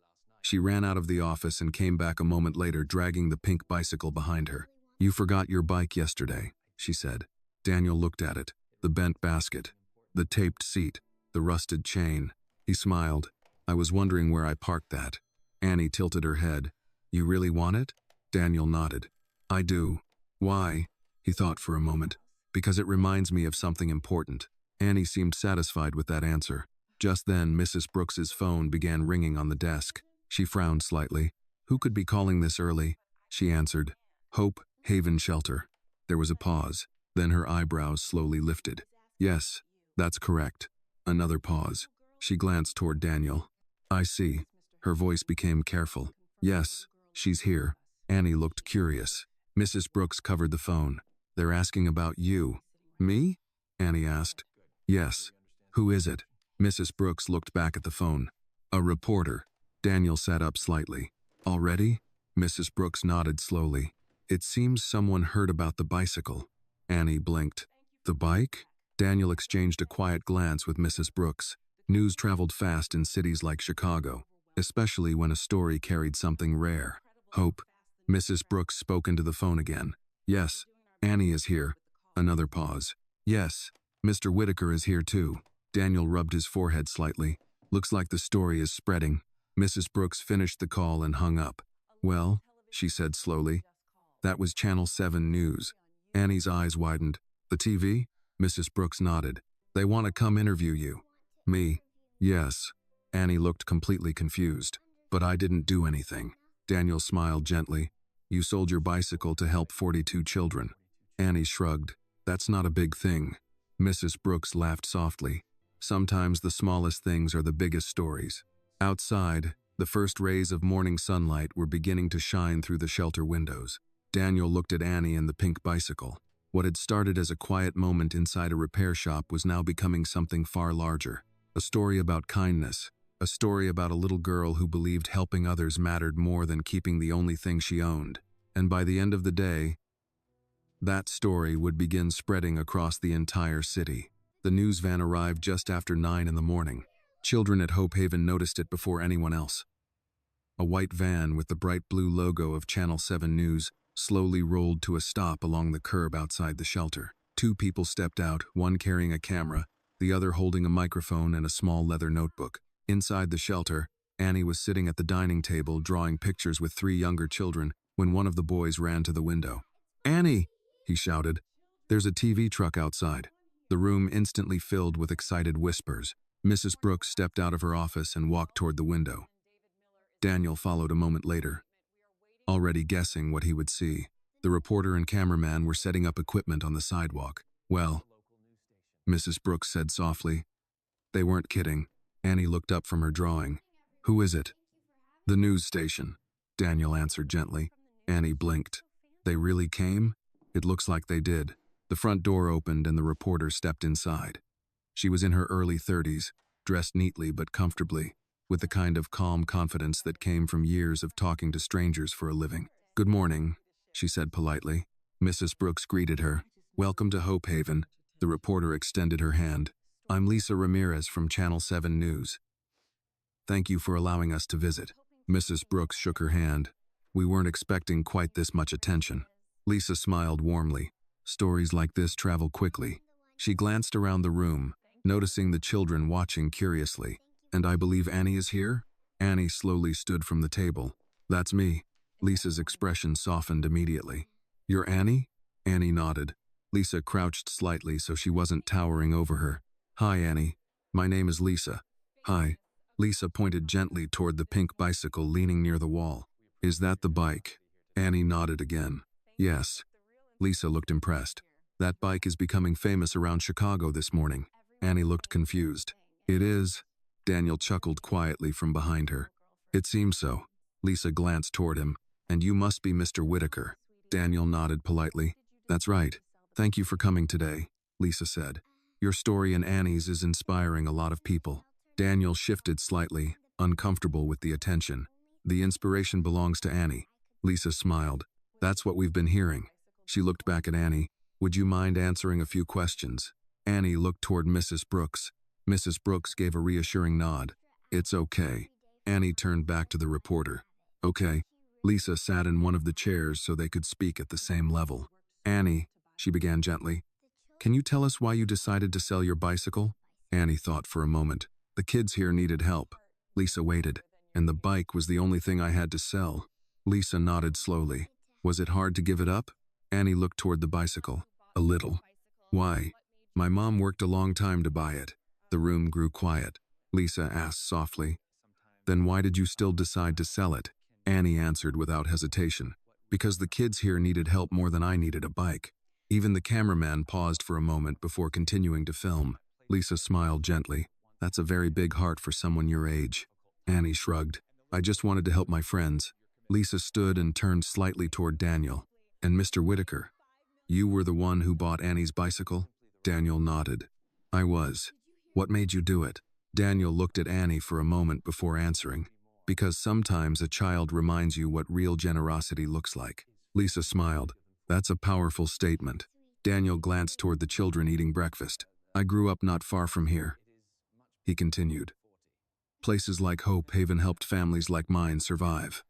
She ran out of the office and came back a moment later dragging the pink bicycle behind her. You forgot your bike yesterday, she said. Daniel looked at it. The bent basket, the taped seat, the rusted chain. He smiled. I was wondering where I parked that. Annie tilted her head. You really want it? Daniel nodded. I do. Why? He thought for a moment. Because it reminds me of something important. Annie seemed satisfied with that answer. Just then, Mrs. Brooks's phone began ringing on the desk. She frowned slightly. Who could be calling this early? She answered. Hope Haven Shelter. There was a pause. Then her eyebrows slowly lifted. Yes, that's correct. Another pause. She glanced toward Daniel. I see. Her voice became careful. Yes, she's here. Annie looked curious. Mrs. Brooks covered the phone. They're asking about you. Me? Annie asked. Yes. Who is it? Mrs. Brooks looked back at the phone. A reporter. Daniel sat up slightly. Already? Mrs. Brooks nodded slowly. It seems someone heard about the bicycle. Annie blinked. The bike? Daniel exchanged a quiet glance with Mrs. Brooks. News traveled fast in cities like Chicago, especially when a story carried something rare. Hope. Mrs. Brooks spoke into the phone again. Yes, Annie is here. Another pause. Yes, Mr. Whitaker is here too. Daniel rubbed his forehead slightly. Looks like the story is spreading. Mrs. Brooks finished the call and hung up. Well, she said slowly. That was Channel 7 News. Annie's eyes widened. The TV? Mrs. Brooks nodded. They want to come interview you. Me? Yes. Annie looked completely confused. But I didn't do anything. Daniel smiled gently. You sold your bicycle to help 42 children. Annie shrugged. That's not a big thing. Mrs. Brooks laughed softly. Sometimes the smallest things are the biggest stories. Outside, the first rays of morning sunlight were beginning to shine through the shelter windows. Daniel looked at Annie and the pink bicycle. What had started as a quiet moment inside a repair shop was now becoming something far larger. A story about kindness. A story about a little girl who believed helping others mattered more than keeping the only thing she owned. And by the end of the day, that story would begin spreading across the entire city. The news van arrived just after 9 in the morning. Children at Hope Haven noticed it before anyone else. A white van with the bright blue logo of Channel 7 News slowly rolled to a stop along the curb outside the shelter. 2 people stepped out, one carrying a camera, the other holding a microphone and a small leather notebook. Inside the shelter, Annie was sitting at the dining table drawing pictures with 3 younger children when one of the boys ran to the window. Annie! He shouted. There's a TV truck outside. The room instantly filled with excited whispers. Mrs. Brooks stepped out of her office and walked toward the window. Daniel followed a moment later, already guessing what he would see. The reporter and cameraman were setting up equipment on the sidewalk. Well, Mrs. Brooks said softly. They weren't kidding. Annie looked up from her drawing. Who is it? The news station, Daniel answered gently. Annie blinked. They really came? It looks like they did. The front door opened and the reporter stepped inside. She was in her early 30s, dressed neatly but comfortably, with the kind of calm confidence that came from years of talking to strangers for a living. Good morning, she said politely. Mrs. Brooks greeted her. Welcome to Hope Haven. The reporter extended her hand. I'm Lisa Ramirez from Channel 7 News. Thank you for allowing us to visit. Mrs. Brooks shook her hand. We weren't expecting quite this much attention. Lisa smiled warmly. Stories like this travel quickly. She glanced around the room, noticing the children watching curiously. And I believe Annie is here? Annie slowly stood from the table. That's me. Lisa's expression softened immediately. You're Annie? Annie nodded. Lisa crouched slightly so she wasn't towering over her. Hi, Annie. My name is Lisa. Hi. Lisa pointed gently toward the pink bicycle leaning near the wall. Is that the bike? Annie nodded again. Yes. Lisa looked impressed. That bike is becoming famous around Chicago this morning. Annie looked confused. It is. Daniel chuckled quietly from behind her. It seems so. Lisa glanced toward him. And you must be Mr. Whitaker. Daniel nodded politely. That's right. Thank you for coming today, Lisa said. Your story and Annie's is inspiring a lot of people. Daniel shifted slightly, uncomfortable with the attention. The inspiration belongs to Annie. Lisa smiled. That's what we've been hearing. She looked back at Annie. Would you mind answering a few questions? Annie looked toward Mrs. Brooks. Mrs. Brooks gave a reassuring nod. It's okay. Annie turned back to the reporter. Okay. Lisa sat in one of the chairs so they could speak at the same level. Annie, she began gently. Can you tell us why you decided to sell your bicycle? Annie thought for a moment. The kids here needed help. Lisa waited. And the bike was the only thing I had to sell. Lisa nodded slowly. Was it hard to give it up? Annie looked toward the bicycle. A little. Why? My mom worked a long time to buy it. The room grew quiet. Lisa asked softly. Then why did you still decide to sell it? Annie answered without hesitation. Because the kids here needed help more than I needed a bike. Even the cameraman paused for a moment before continuing to film. Lisa smiled gently. That's a very big heart for someone your age. Annie shrugged. I just wanted to help my friends. Lisa stood and turned slightly toward Daniel. And Mr. Whitaker, you were the one who bought Annie's bicycle? Daniel nodded. I was. What made you do it? Daniel looked at Annie for a moment before answering, because sometimes a child reminds you what real generosity looks like. Lisa smiled. That's a powerful statement. Daniel glanced toward the children eating breakfast. I grew up not far from here, he continued. Places like Hope Haven helped families like mine survive.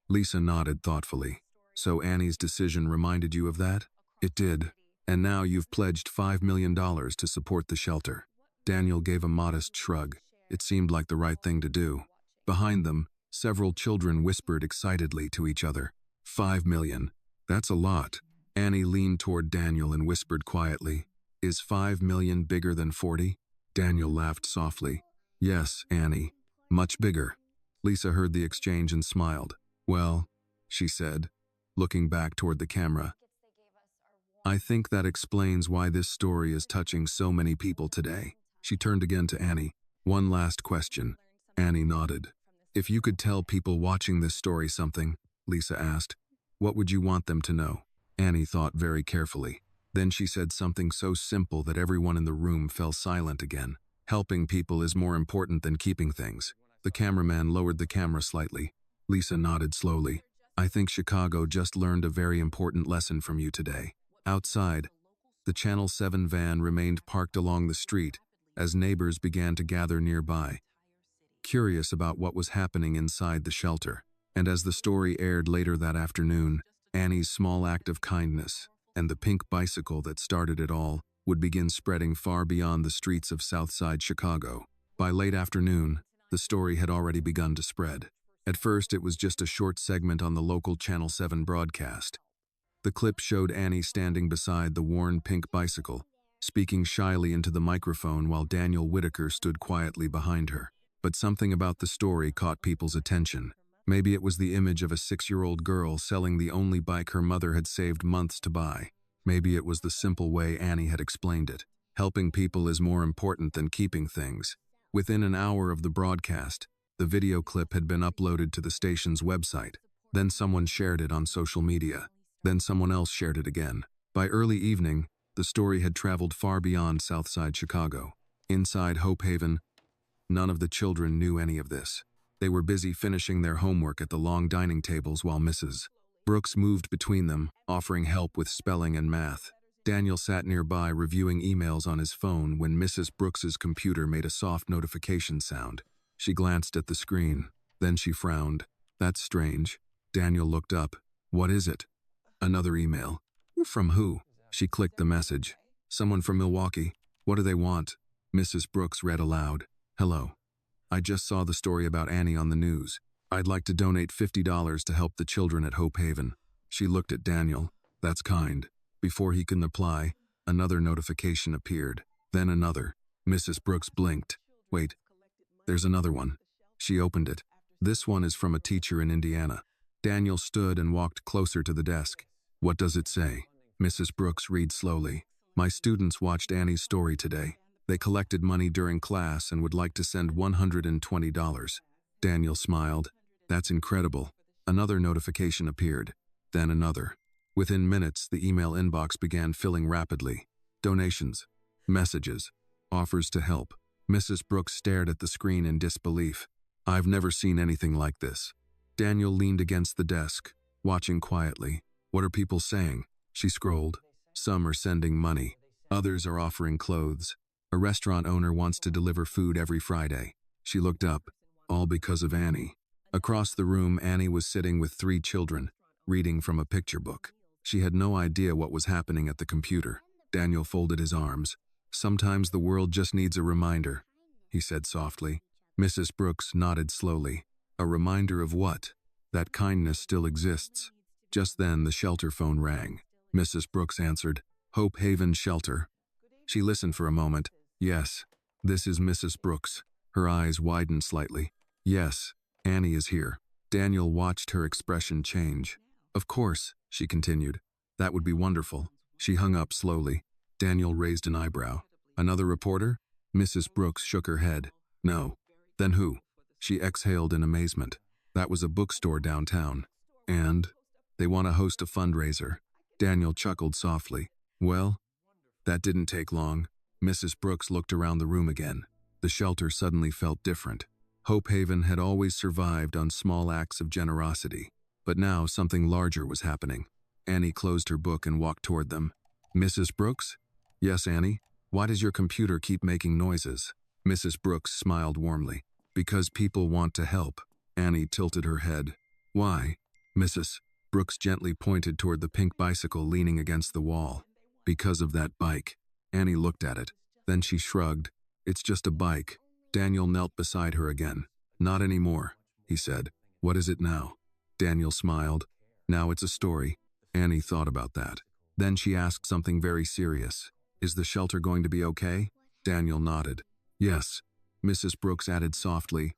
Lisa nodded thoughtfully. So Annie's decision reminded you of that? It did. And now you've pledged $5 million to support the shelter. Daniel gave a modest shrug. It seemed like the right thing to do. Behind them, several children whispered excitedly to each other. $5 million. That's a lot. Annie leaned toward Daniel and whispered quietly, Is $5 million bigger than 40? Daniel laughed softly. Yes, Annie. Much bigger. Lisa heard the exchange and smiled. Well, she said, looking back toward the camera, I think that explains why this story is touching so many people today. She turned again to Annie. One last question. Annie nodded. If you could tell people watching this story something, Lisa asked, what would you want them to know? Annie thought very carefully. Then she said something so simple that everyone in the room fell silent again. Helping people is more important than keeping things. The cameraman lowered the camera slightly. Lisa nodded slowly. I think Chicago just learned a very important lesson from you today. Outside, the Channel 7 van remained parked along the street as neighbors began to gather nearby, curious about what was happening inside the shelter. And as the story aired later that afternoon, Annie's small act of kindness and the pink bicycle that started it all would begin spreading far beyond the streets of Southside Chicago. By late afternoon, the story had already begun to spread. At first, it was just a short segment on the local Channel 7 broadcast. The clip showed Annie standing beside the worn pink bicycle, speaking shyly into the microphone while Daniel Whitaker stood quietly behind her. But something about the story caught people's attention. Maybe it was the image of a 6-year-old girl selling the only bike her mother had saved months to buy. Maybe it was the simple way Annie had explained it. Helping people is more important than keeping things. Within an hour of the broadcast, the video clip had been uploaded to the station's website. Then someone shared it on social media. Then someone else shared it again. By early evening, the story had traveled far beyond Southside Chicago. Inside Hope Haven, none of the children knew any of this. They were busy finishing their homework at the long dining tables while Mrs. Brooks moved between them, offering help with spelling and math. Daniel sat nearby reviewing emails on his phone when Mrs. Brooks's computer made a soft notification sound. She glanced at the screen. Then she frowned. That's strange. Daniel looked up. What is it? Another email. From who? She clicked the message. Someone from Milwaukee. What do they want? Mrs. Brooks read aloud. Hello. I just saw the story about Annie on the news. I'd like to donate $50 to help the children at Hope Haven. She looked at Daniel. That's kind. Before he could reply, another notification appeared. Then another. Mrs. Brooks blinked. Wait. There's another one. She opened it. This one is from a teacher in Indiana. Daniel stood and walked closer to the desk. What does it say? Mrs. Brooks read slowly. My students watched Annie's story today. They collected money during class and would like to send $120. Daniel smiled. That's incredible. Another notification appeared. Then another. Within minutes, the email inbox began filling rapidly. Donations. Messages. Offers to help. Mrs. Brooks stared at the screen in disbelief. I've never seen anything like this. Daniel leaned against the desk, watching quietly. What are people saying? She scrolled. Some are sending money. Others are offering clothes. A restaurant owner wants to deliver food every Friday. She looked up. All because of Annie. Across the room, Annie was sitting with 3 children, reading from a picture book. She had no idea what was happening at the computer. Daniel folded his arms. Sometimes the world just needs a reminder, he said softly. Mrs. Brooks nodded slowly. A reminder of what? That kindness still exists. Just then, the shelter phone rang. Mrs. Brooks answered. Hope Haven Shelter. She listened for a moment. Yes, this is Mrs. Brooks. Her eyes widened slightly. Yes, Annie is here. Daniel watched her expression change. Of course, she continued. That would be wonderful. She hung up slowly. Daniel raised an eyebrow. Another reporter? Mrs. Brooks shook her head. No. Then who? She exhaled in amazement. That was a bookstore downtown. And they want to host a fundraiser. Daniel chuckled softly. Well, that didn't take long. Mrs. Brooks looked around the room again. The shelter suddenly felt different. Hope Haven had always survived on small acts of generosity, but now something larger was happening. Annie closed her book and walked toward them. "Mrs. Brooks?" "Yes, Annie. Why does your computer keep making noises?" Mrs. Brooks smiled warmly. "Because people want to help." Annie tilted her head. "Why?" Mrs. Brooks gently pointed toward the pink bicycle leaning against the wall. "Because of that bike." Annie looked at it. Then she shrugged. "It's just a bike." Daniel knelt beside her again. "Not anymore," he said. "What is it now?" Daniel smiled. "Now it's a story." Annie thought about that. Then she asked something very serious. "Is the shelter going to be okay?" Daniel nodded. "Yes." Mrs. Brooks added softly,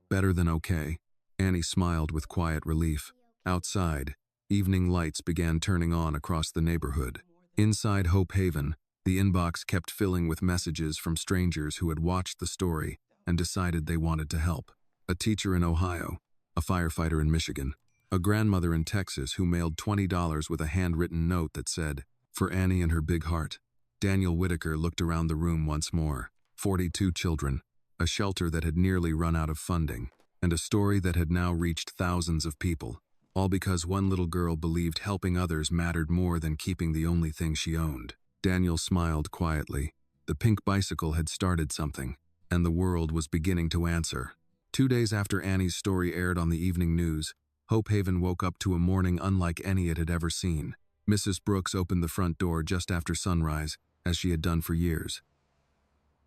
"Better than okay." Annie smiled with quiet relief. Outside, evening lights began turning on across the neighborhood. Inside Hope Haven, the inbox kept filling with messages from strangers who had watched the story and decided they wanted to help. A teacher in Ohio, a firefighter in Michigan, a grandmother in Texas who mailed $20 with a handwritten note that said, "For Annie and her big heart." Daniel Whitaker looked around the room once more. 42 children, a shelter that had nearly run out of funding, and a story that had now reached thousands of people, all because one little girl believed helping others mattered more than keeping the only thing she owned. Daniel smiled quietly. The pink bicycle had started something, and the world was beginning to answer. 2 days after Annie's story aired on the evening news, Hope Haven woke up to a morning unlike any it had ever seen. Mrs. Brooks opened the front door just after sunrise, as she had done for years.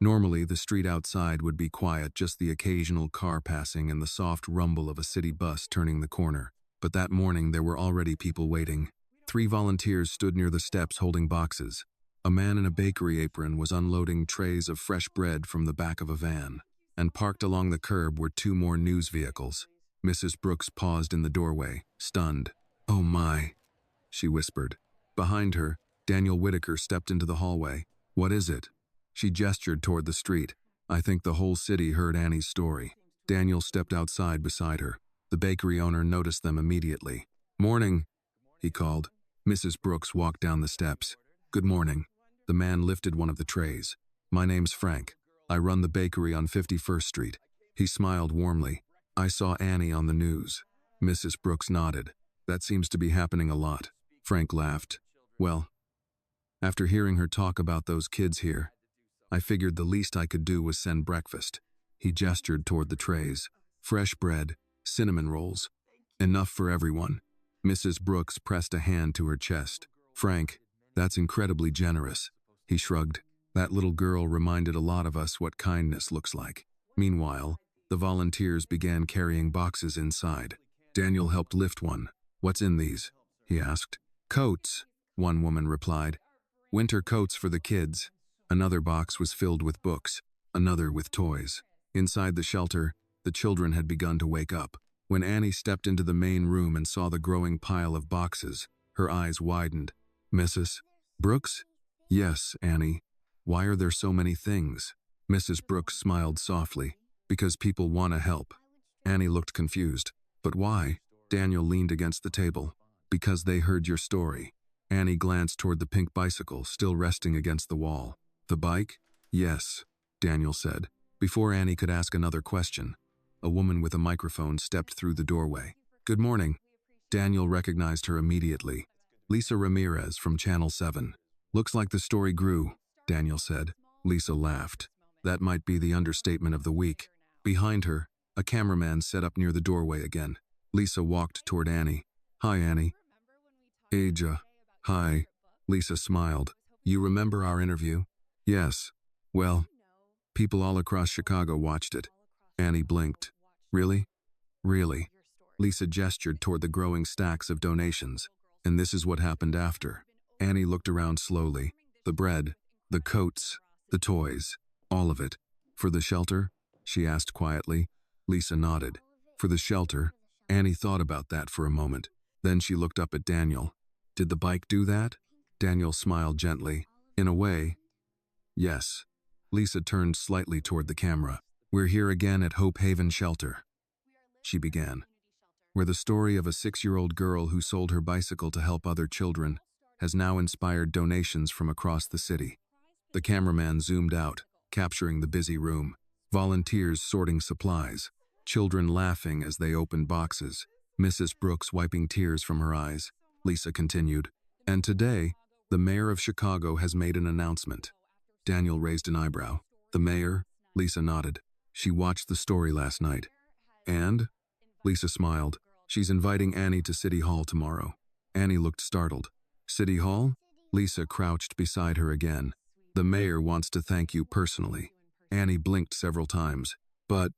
Normally, the street outside would be quiet, just the occasional car passing and the soft rumble of a city bus turning the corner. But that morning, there were already people waiting. 3 volunteers stood near the steps holding boxes. A man in a bakery apron was unloading trays of fresh bread from the back of a van. And parked along the curb were 2 more news vehicles. Mrs. Brooks paused in the doorway, stunned. "Oh my," she whispered. Behind her, Daniel Whitaker stepped into the hallway. "What is it?" She gestured toward the street. "I think the whole city heard Annie's story." Daniel stepped outside beside her. The bakery owner noticed them immediately. "Morning," he called. Mrs. Brooks walked down the steps. "Good morning." The man lifted one of the trays. "My name's Frank. I run the bakery on 51st Street. He smiled warmly. "I saw Annie on the news." Mrs. Brooks nodded. "That seems to be happening a lot." Frank laughed. "Well, after hearing her talk about those kids here, I figured the least I could do was send breakfast." He gestured toward the trays. "Fresh bread, cinnamon rolls. Enough for everyone." Mrs. Brooks pressed a hand to her chest. "Frank, that's incredibly generous." He shrugged. "That little girl reminded a lot of us what kindness looks like." Meanwhile, the volunteers began carrying boxes inside. Daniel helped lift one. "What's in these?" he asked. "Coats," one woman replied. "Winter coats for the kids." Another box was filled with books, another with toys. Inside the shelter, the children had begun to wake up. When Annie stepped into the main room and saw the growing pile of boxes, her eyes widened. "Mrs. Brooks?" "Yes, Annie. Why are there so many things?" Mrs. Brooks smiled softly. "Because people want to help." Annie looked confused. "But why?" Daniel leaned against the table. "Because they heard your story." Annie glanced toward the pink bicycle, still resting against the wall. "The bike?" "Yes," Daniel said. Before Annie could ask another question, a woman with a microphone stepped through the doorway. "Good morning." Daniel recognized her immediately. "Lisa Ramirez from Channel 7. "Looks like the story grew," Daniel said. Lisa laughed. "That might be the understatement of the week." Behind her, a cameraman set up near the doorway again. Lisa walked toward Annie. "Hi, Annie." "Aja." "Hi." Lisa smiled. "You remember our interview?" "Yes. Well, people all across Chicago watched it." Annie blinked. "Really?" "Really." Lisa gestured toward the growing stacks of donations. "And this is what happened after." Annie looked around slowly. "The bread, the coats, the toys, all of it. For the shelter?" she asked quietly. Lisa nodded. "For the shelter." Annie thought about that for a moment. Then she looked up at Daniel. "Did the bike do that?" Daniel smiled gently. "In a way, yes." Lisa turned slightly toward the camera. "We're here again at Hope Haven Shelter," she began, "where the story of a 6-year-old girl who sold her bicycle to help other children has now inspired donations from across the city." The cameraman zoomed out, capturing the busy room. volunteers sorting supplies, children laughing as they opened boxes, Mrs. Brooks wiping tears from her eyes. Lisa continued, "And today, the mayor of Chicago has made an announcement." Daniel raised an eyebrow. "The mayor?" Lisa nodded. "She watched the story last night." "And?" Lisa smiled. "She's inviting Annie to City Hall tomorrow." Annie looked startled. "City Hall?" Lisa crouched beside her again. "The mayor wants to thank you personally." Annie blinked several times. "But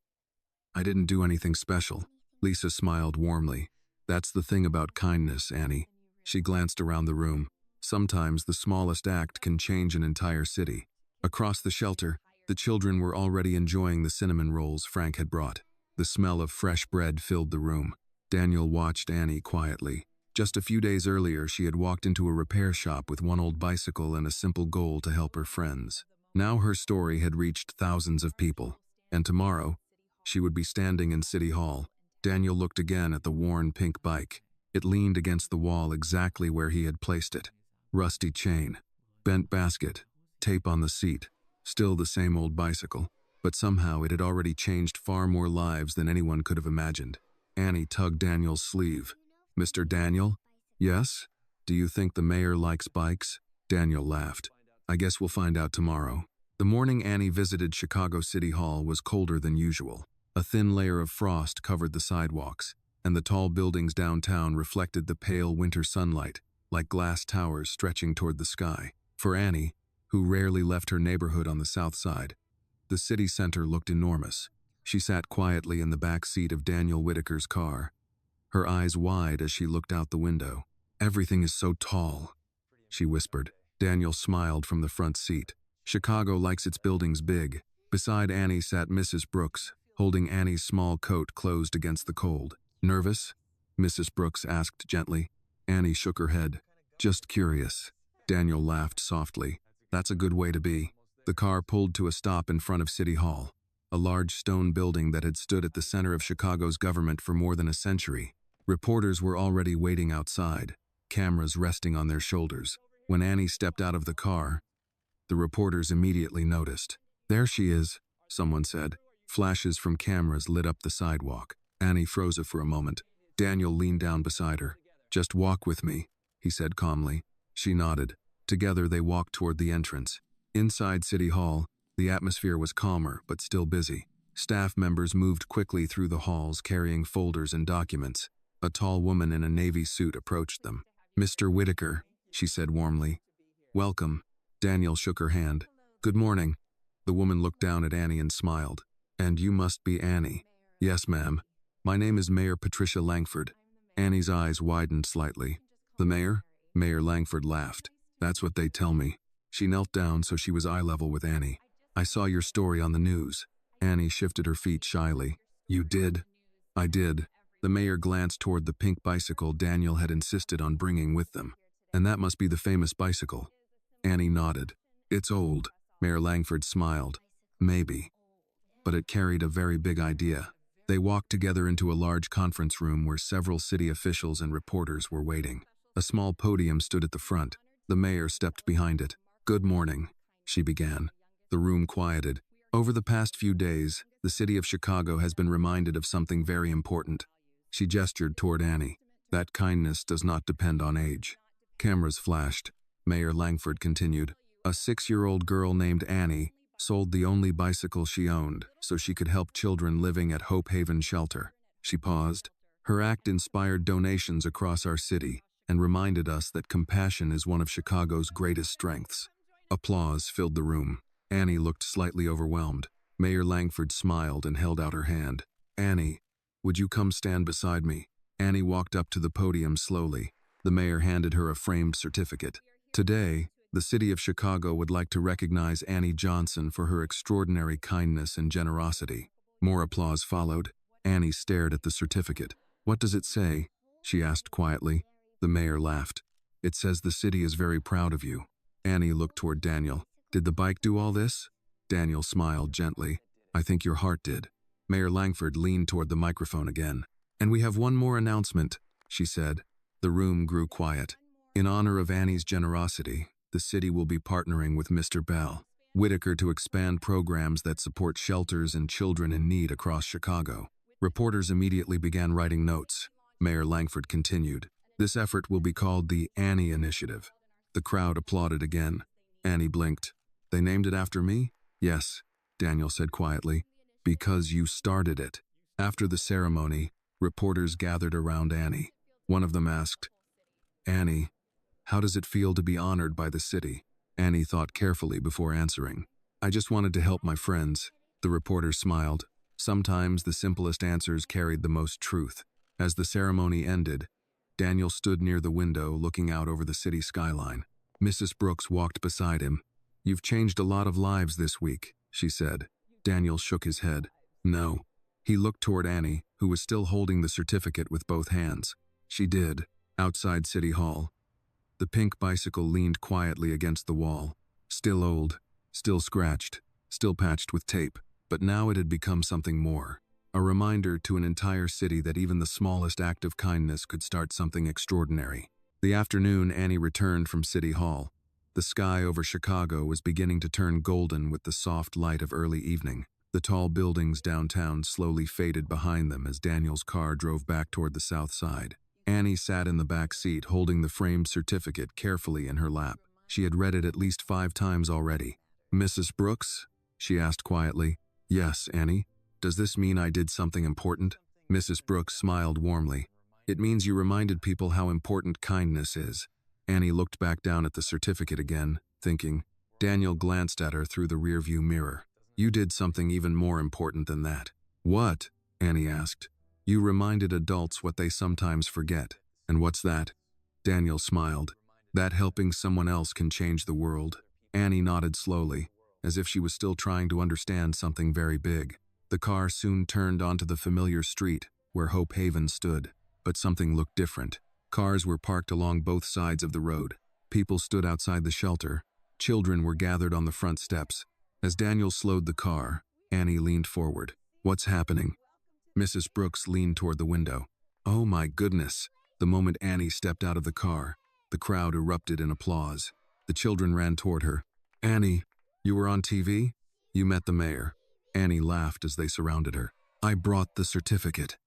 I didn't do anything special." Lisa smiled warmly. "That's the thing about kindness, Annie." She glanced around the room. Sometimes the smallest act can change an entire city. Across the shelter, the children were already enjoying the cinnamon rolls Frank had brought. The smell of fresh bread filled the room. Daniel watched Annie quietly. Just a few days earlier, she had walked into a repair shop with one old bicycle and a simple goal to help her friends. Now her story had reached thousands of people. And tomorrow, she would be standing in City Hall. Daniel looked again at the worn pink bike. It leaned against the wall exactly where he had placed it. Rusty chain, bent basket, tape on the seat. Still the same old bicycle, but somehow it had already changed far more lives than anyone could have imagined. Annie tugged Daniel's sleeve. "Mr. Daniel?" "Yes? Do you think the mayor likes bikes?" Daniel laughed. "I guess we'll find out tomorrow." The morning Annie visited Chicago City Hall was colder than usual. A thin layer of frost covered the sidewalks, and the tall buildings downtown reflected the pale winter sunlight, like glass towers stretching toward the sky. For Annie, who rarely left her neighborhood on the south side, the city center looked enormous. She sat quietly in the back seat of Daniel Whitaker's car, her eyes wide as she looked out the window. "Everything is so tall," she whispered. Daniel smiled from the front seat. "Chicago likes its buildings big." Beside Annie sat Mrs. Brooks, holding Annie's small coat closed against the cold. "Nervous?" Mrs. Brooks asked gently. Annie shook her head. "Just curious." Daniel laughed softly. "That's a good way to be." The car pulled to a stop in front of City Hall, a large stone building that had stood at the center of Chicago's government for more than a century. Reporters were already waiting outside, cameras resting on their shoulders. When Annie stepped out of the car, the reporters immediately noticed. "There she is," someone said. Flashes from cameras lit up the sidewalk. Annie froze for a moment. Daniel leaned down beside her. "Just walk with me," he said calmly. She nodded. Together they walked toward the entrance. Inside City Hall, the atmosphere was calmer but still busy. Staff members moved quickly through the halls carrying folders and documents. A tall woman in a navy suit approached them. "Mr. Whitaker," she said warmly. "Welcome." Daniel shook her hand. "Good morning." The woman looked down at Annie and smiled. "And you must be Annie." "Yes, ma'am. My name is Mayor Patricia Langford." Annie's eyes widened slightly. "The mayor?" Mayor Langford laughed. "That's what they tell me." She knelt down so she was eye level with Annie. "I saw your story on the news." Annie shifted her feet shyly. "You did?" "I did." The mayor glanced toward the pink bicycle Daniel had insisted on bringing with them. "And that must be the famous bicycle." Annie nodded. "It's old." Mayor Langford smiled. "Maybe. But it carried a very big idea." They walked together into a large conference room where several city officials and reporters were waiting. A small podium stood at the front. The mayor stepped behind it. "Good morning," she began. The room quieted. "Over the past few days, the city of Chicago has been reminded of something very important." She gestured toward Annie. "That kindness does not depend on age." Cameras flashed. Mayor Langford continued. "A 6-year-old girl named Annie sold the only bicycle she owned so she could help children living at Hope Haven Shelter." She paused. "Her act inspired donations across our city and reminded us that compassion is one of Chicago's greatest strengths." Applause filled the room. Annie looked slightly overwhelmed. Mayor Langford smiled and held out her hand. "Annie, would you come stand beside me?" Annie walked up to the podium slowly. The mayor handed her a framed certificate. "Today, the city of Chicago would like to recognize Annie Johnson for her extraordinary kindness and generosity." More applause followed. Annie stared at the certificate. "What does it say?" she asked quietly. The mayor laughed. "It says the city is very proud of you." Annie looked toward Daniel. "Did the bike do all this?" Daniel smiled gently. "I think your heart did." Mayor Langford leaned toward the microphone again. "And we have one more announcement," she said. The room grew quiet. "In honor of Annie's generosity, the city will be partnering with Mr. Bell." Whitaker to expand programs that support shelters and children in need across Chicago. Reporters immediately began writing notes. Mayor Langford continued, "This effort will be called the Annie Initiative." The crowd applauded again. Annie blinked. "They named it after me?" "Yes," Daniel said quietly, "because you started it." After the ceremony, reporters gathered around Annie. One of them asked, "Annie, how does it feel to be honored by the city?" Annie thought carefully before answering. "I just wanted to help my friends." The reporter smiled. Sometimes the simplest answers carried the most truth. As the ceremony ended, Daniel stood near the window looking out over the city skyline. Mrs. Brooks walked beside him. "You've changed a lot of lives this week," she said. Daniel shook his head. "No." He looked toward Annie, who was still holding the certificate with both hands. "She did." Outside City Hall, the pink bicycle leaned quietly against the wall. Still old, still scratched, still patched with tape, but now it had become something more. A reminder to an entire city that even the smallest act of kindness could start something extraordinary. The afternoon Annie returned from City Hall. The sky over Chicago was beginning to turn golden with the soft light of early evening. The tall buildings downtown slowly faded behind them as Daniel's car drove back toward the south side. Annie sat in the back seat holding the framed certificate carefully in her lap. She had read it at least 5 times already. "Mrs. Brooks?" she asked quietly. "Yes, Annie. Does this mean I did something important?" Mrs. Brooks smiled warmly. "It means you reminded people how important kindness is." Annie looked back down at the certificate again, thinking. Daniel glanced at her through the rearview mirror. "You did something even more important than that." "What?" Annie asked. "You reminded adults what they sometimes forget." "And what's that?" Daniel smiled. "That helping someone else can change the world." Annie nodded slowly, as if she was still trying to understand something very big. The car soon turned onto the familiar street where Hope Haven stood, but something looked different. Cars were parked along both sides of the road. People stood outside the shelter. Children were gathered on the front steps. As Daniel slowed the car, Annie leaned forward. "What's happening?" Mrs. Brooks leaned toward the window. "Oh my goodness." The moment Annie stepped out of the car, the crowd erupted in applause. The children ran toward her. "Annie, you were on TV? You met the mayor." Annie laughed as they surrounded her. "I brought the certificate,"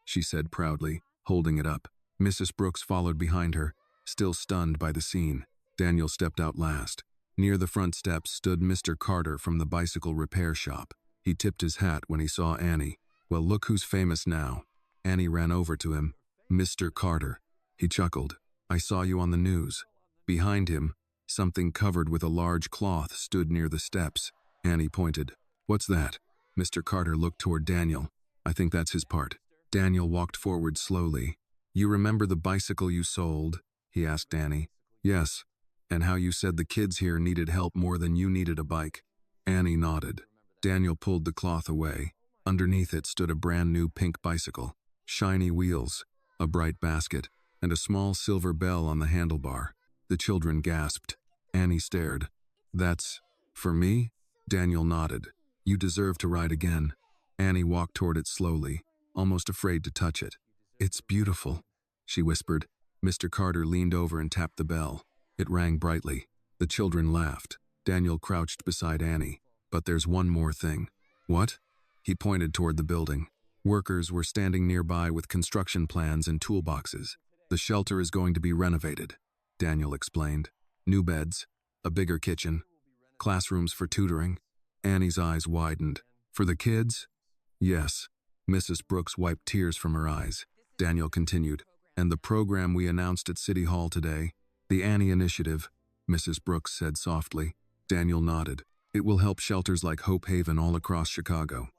she said proudly, holding it up. Mrs. Brooks followed behind her, still stunned by the scene. Daniel stepped out last. Near the front steps stood Mr. Carter from the bicycle repair shop. He tipped his hat when he saw Annie. "Well, look who's famous now." Annie ran over to him. "Mr. Carter." He chuckled. "I saw you on the news." Behind him, something covered with a large cloth stood near the steps. Annie pointed. "What's that?" Mr. Carter looked toward Daniel. "I think that's his part." Daniel walked forward slowly. "You remember the bicycle you sold?" he asked Annie. "Yes. And how you said the kids here needed help more than you needed a bike." Annie nodded. Daniel pulled the cloth away. Underneath it stood a brand new pink bicycle. Shiny wheels, a bright basket, and a small silver bell on the handlebar. The children gasped. Annie stared. "That's for me?" Daniel nodded. "You deserve to ride again." Annie walked toward it slowly, almost afraid to touch it. "It's beautiful," she whispered. Mr. Carter leaned over and tapped the bell. It rang brightly. The children laughed. Daniel crouched beside Annie. "But there's one more thing." "What?" He pointed toward the building. Workers were standing nearby with construction plans and toolboxes. "The shelter is going to be renovated," Daniel explained. "New beds, a bigger kitchen, classrooms for tutoring." Annie's eyes widened. "For the kids?" "Yes." Mrs. Brooks wiped tears from her eyes. Daniel continued. "And the program we announced at City Hall today, the Annie Initiative," Mrs. Brooks said softly. Daniel nodded. "It will help shelters like Hope Haven all across Chicago."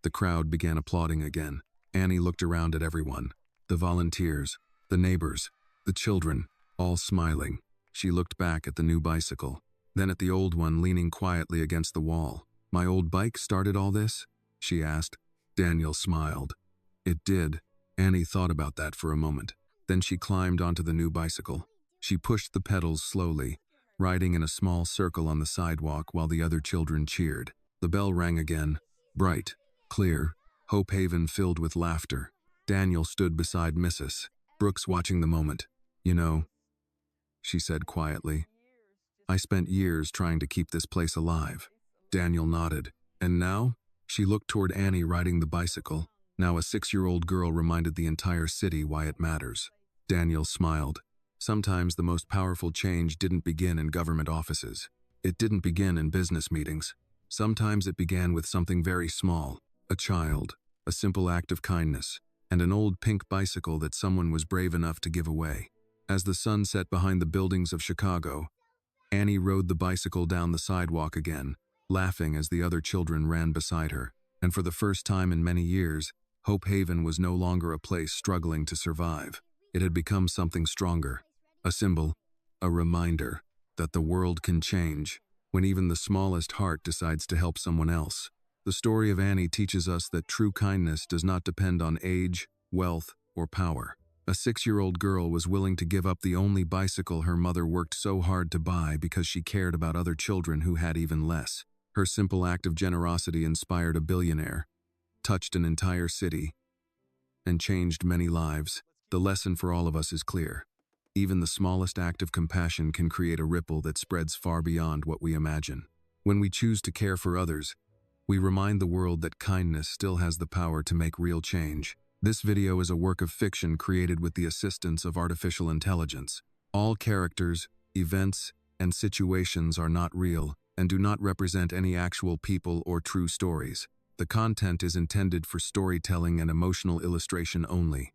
The crowd began applauding again. Annie looked around at everyone. The volunteers, the neighbors, the children, all smiling. She looked back at the new bicycle, then at the old one leaning quietly against the wall. "My old bike started all this?" she asked. Daniel smiled. "It did." Annie thought about that for a moment. Then she climbed onto the new bicycle. She pushed the pedals slowly, riding in a small circle on the sidewalk while the other children cheered. The bell rang again, bright, clear, Hope Haven filled with laughter. Daniel stood beside Mrs. Brooks watching the moment. "You know," she said quietly, "I spent years trying to keep this place alive. Daniel nodded. And now? She looked toward Annie riding the bicycle. Now a 6-year-old girl reminded the entire city why it matters. Daniel smiled. Sometimes the most powerful change didn't begin in government offices. It didn't begin in business meetings. Sometimes it began with something very small. A child, a simple act of kindness, and an old pink bicycle that someone was brave enough to give away. As the sun set behind the buildings of Chicago, Annie rode the bicycle down the sidewalk again, laughing as the other children ran beside her. And for the first time in many years, Hope Haven was no longer a place struggling to survive. It had become something stronger, a symbol, a reminder that the world can change when even the smallest heart decides to help someone else. The story of Annie teaches us that true kindness does not depend on age, wealth, or power. A 6-year-old girl was willing to give up the only bicycle her mother worked so hard to buy because she cared about other children who had even less. Her simple act of generosity inspired a billionaire, touched an entire city, and changed many lives. The lesson for all of us is clear. Even the smallest act of compassion can create a ripple that spreads far beyond what we imagine. When we choose to care for others, we remind the world that kindness still has the power to make real change. This video is a work of fiction created with the assistance of artificial intelligence. All characters, events, and situations are not real and do not represent any actual people or true stories. The content is intended for storytelling and emotional illustration only.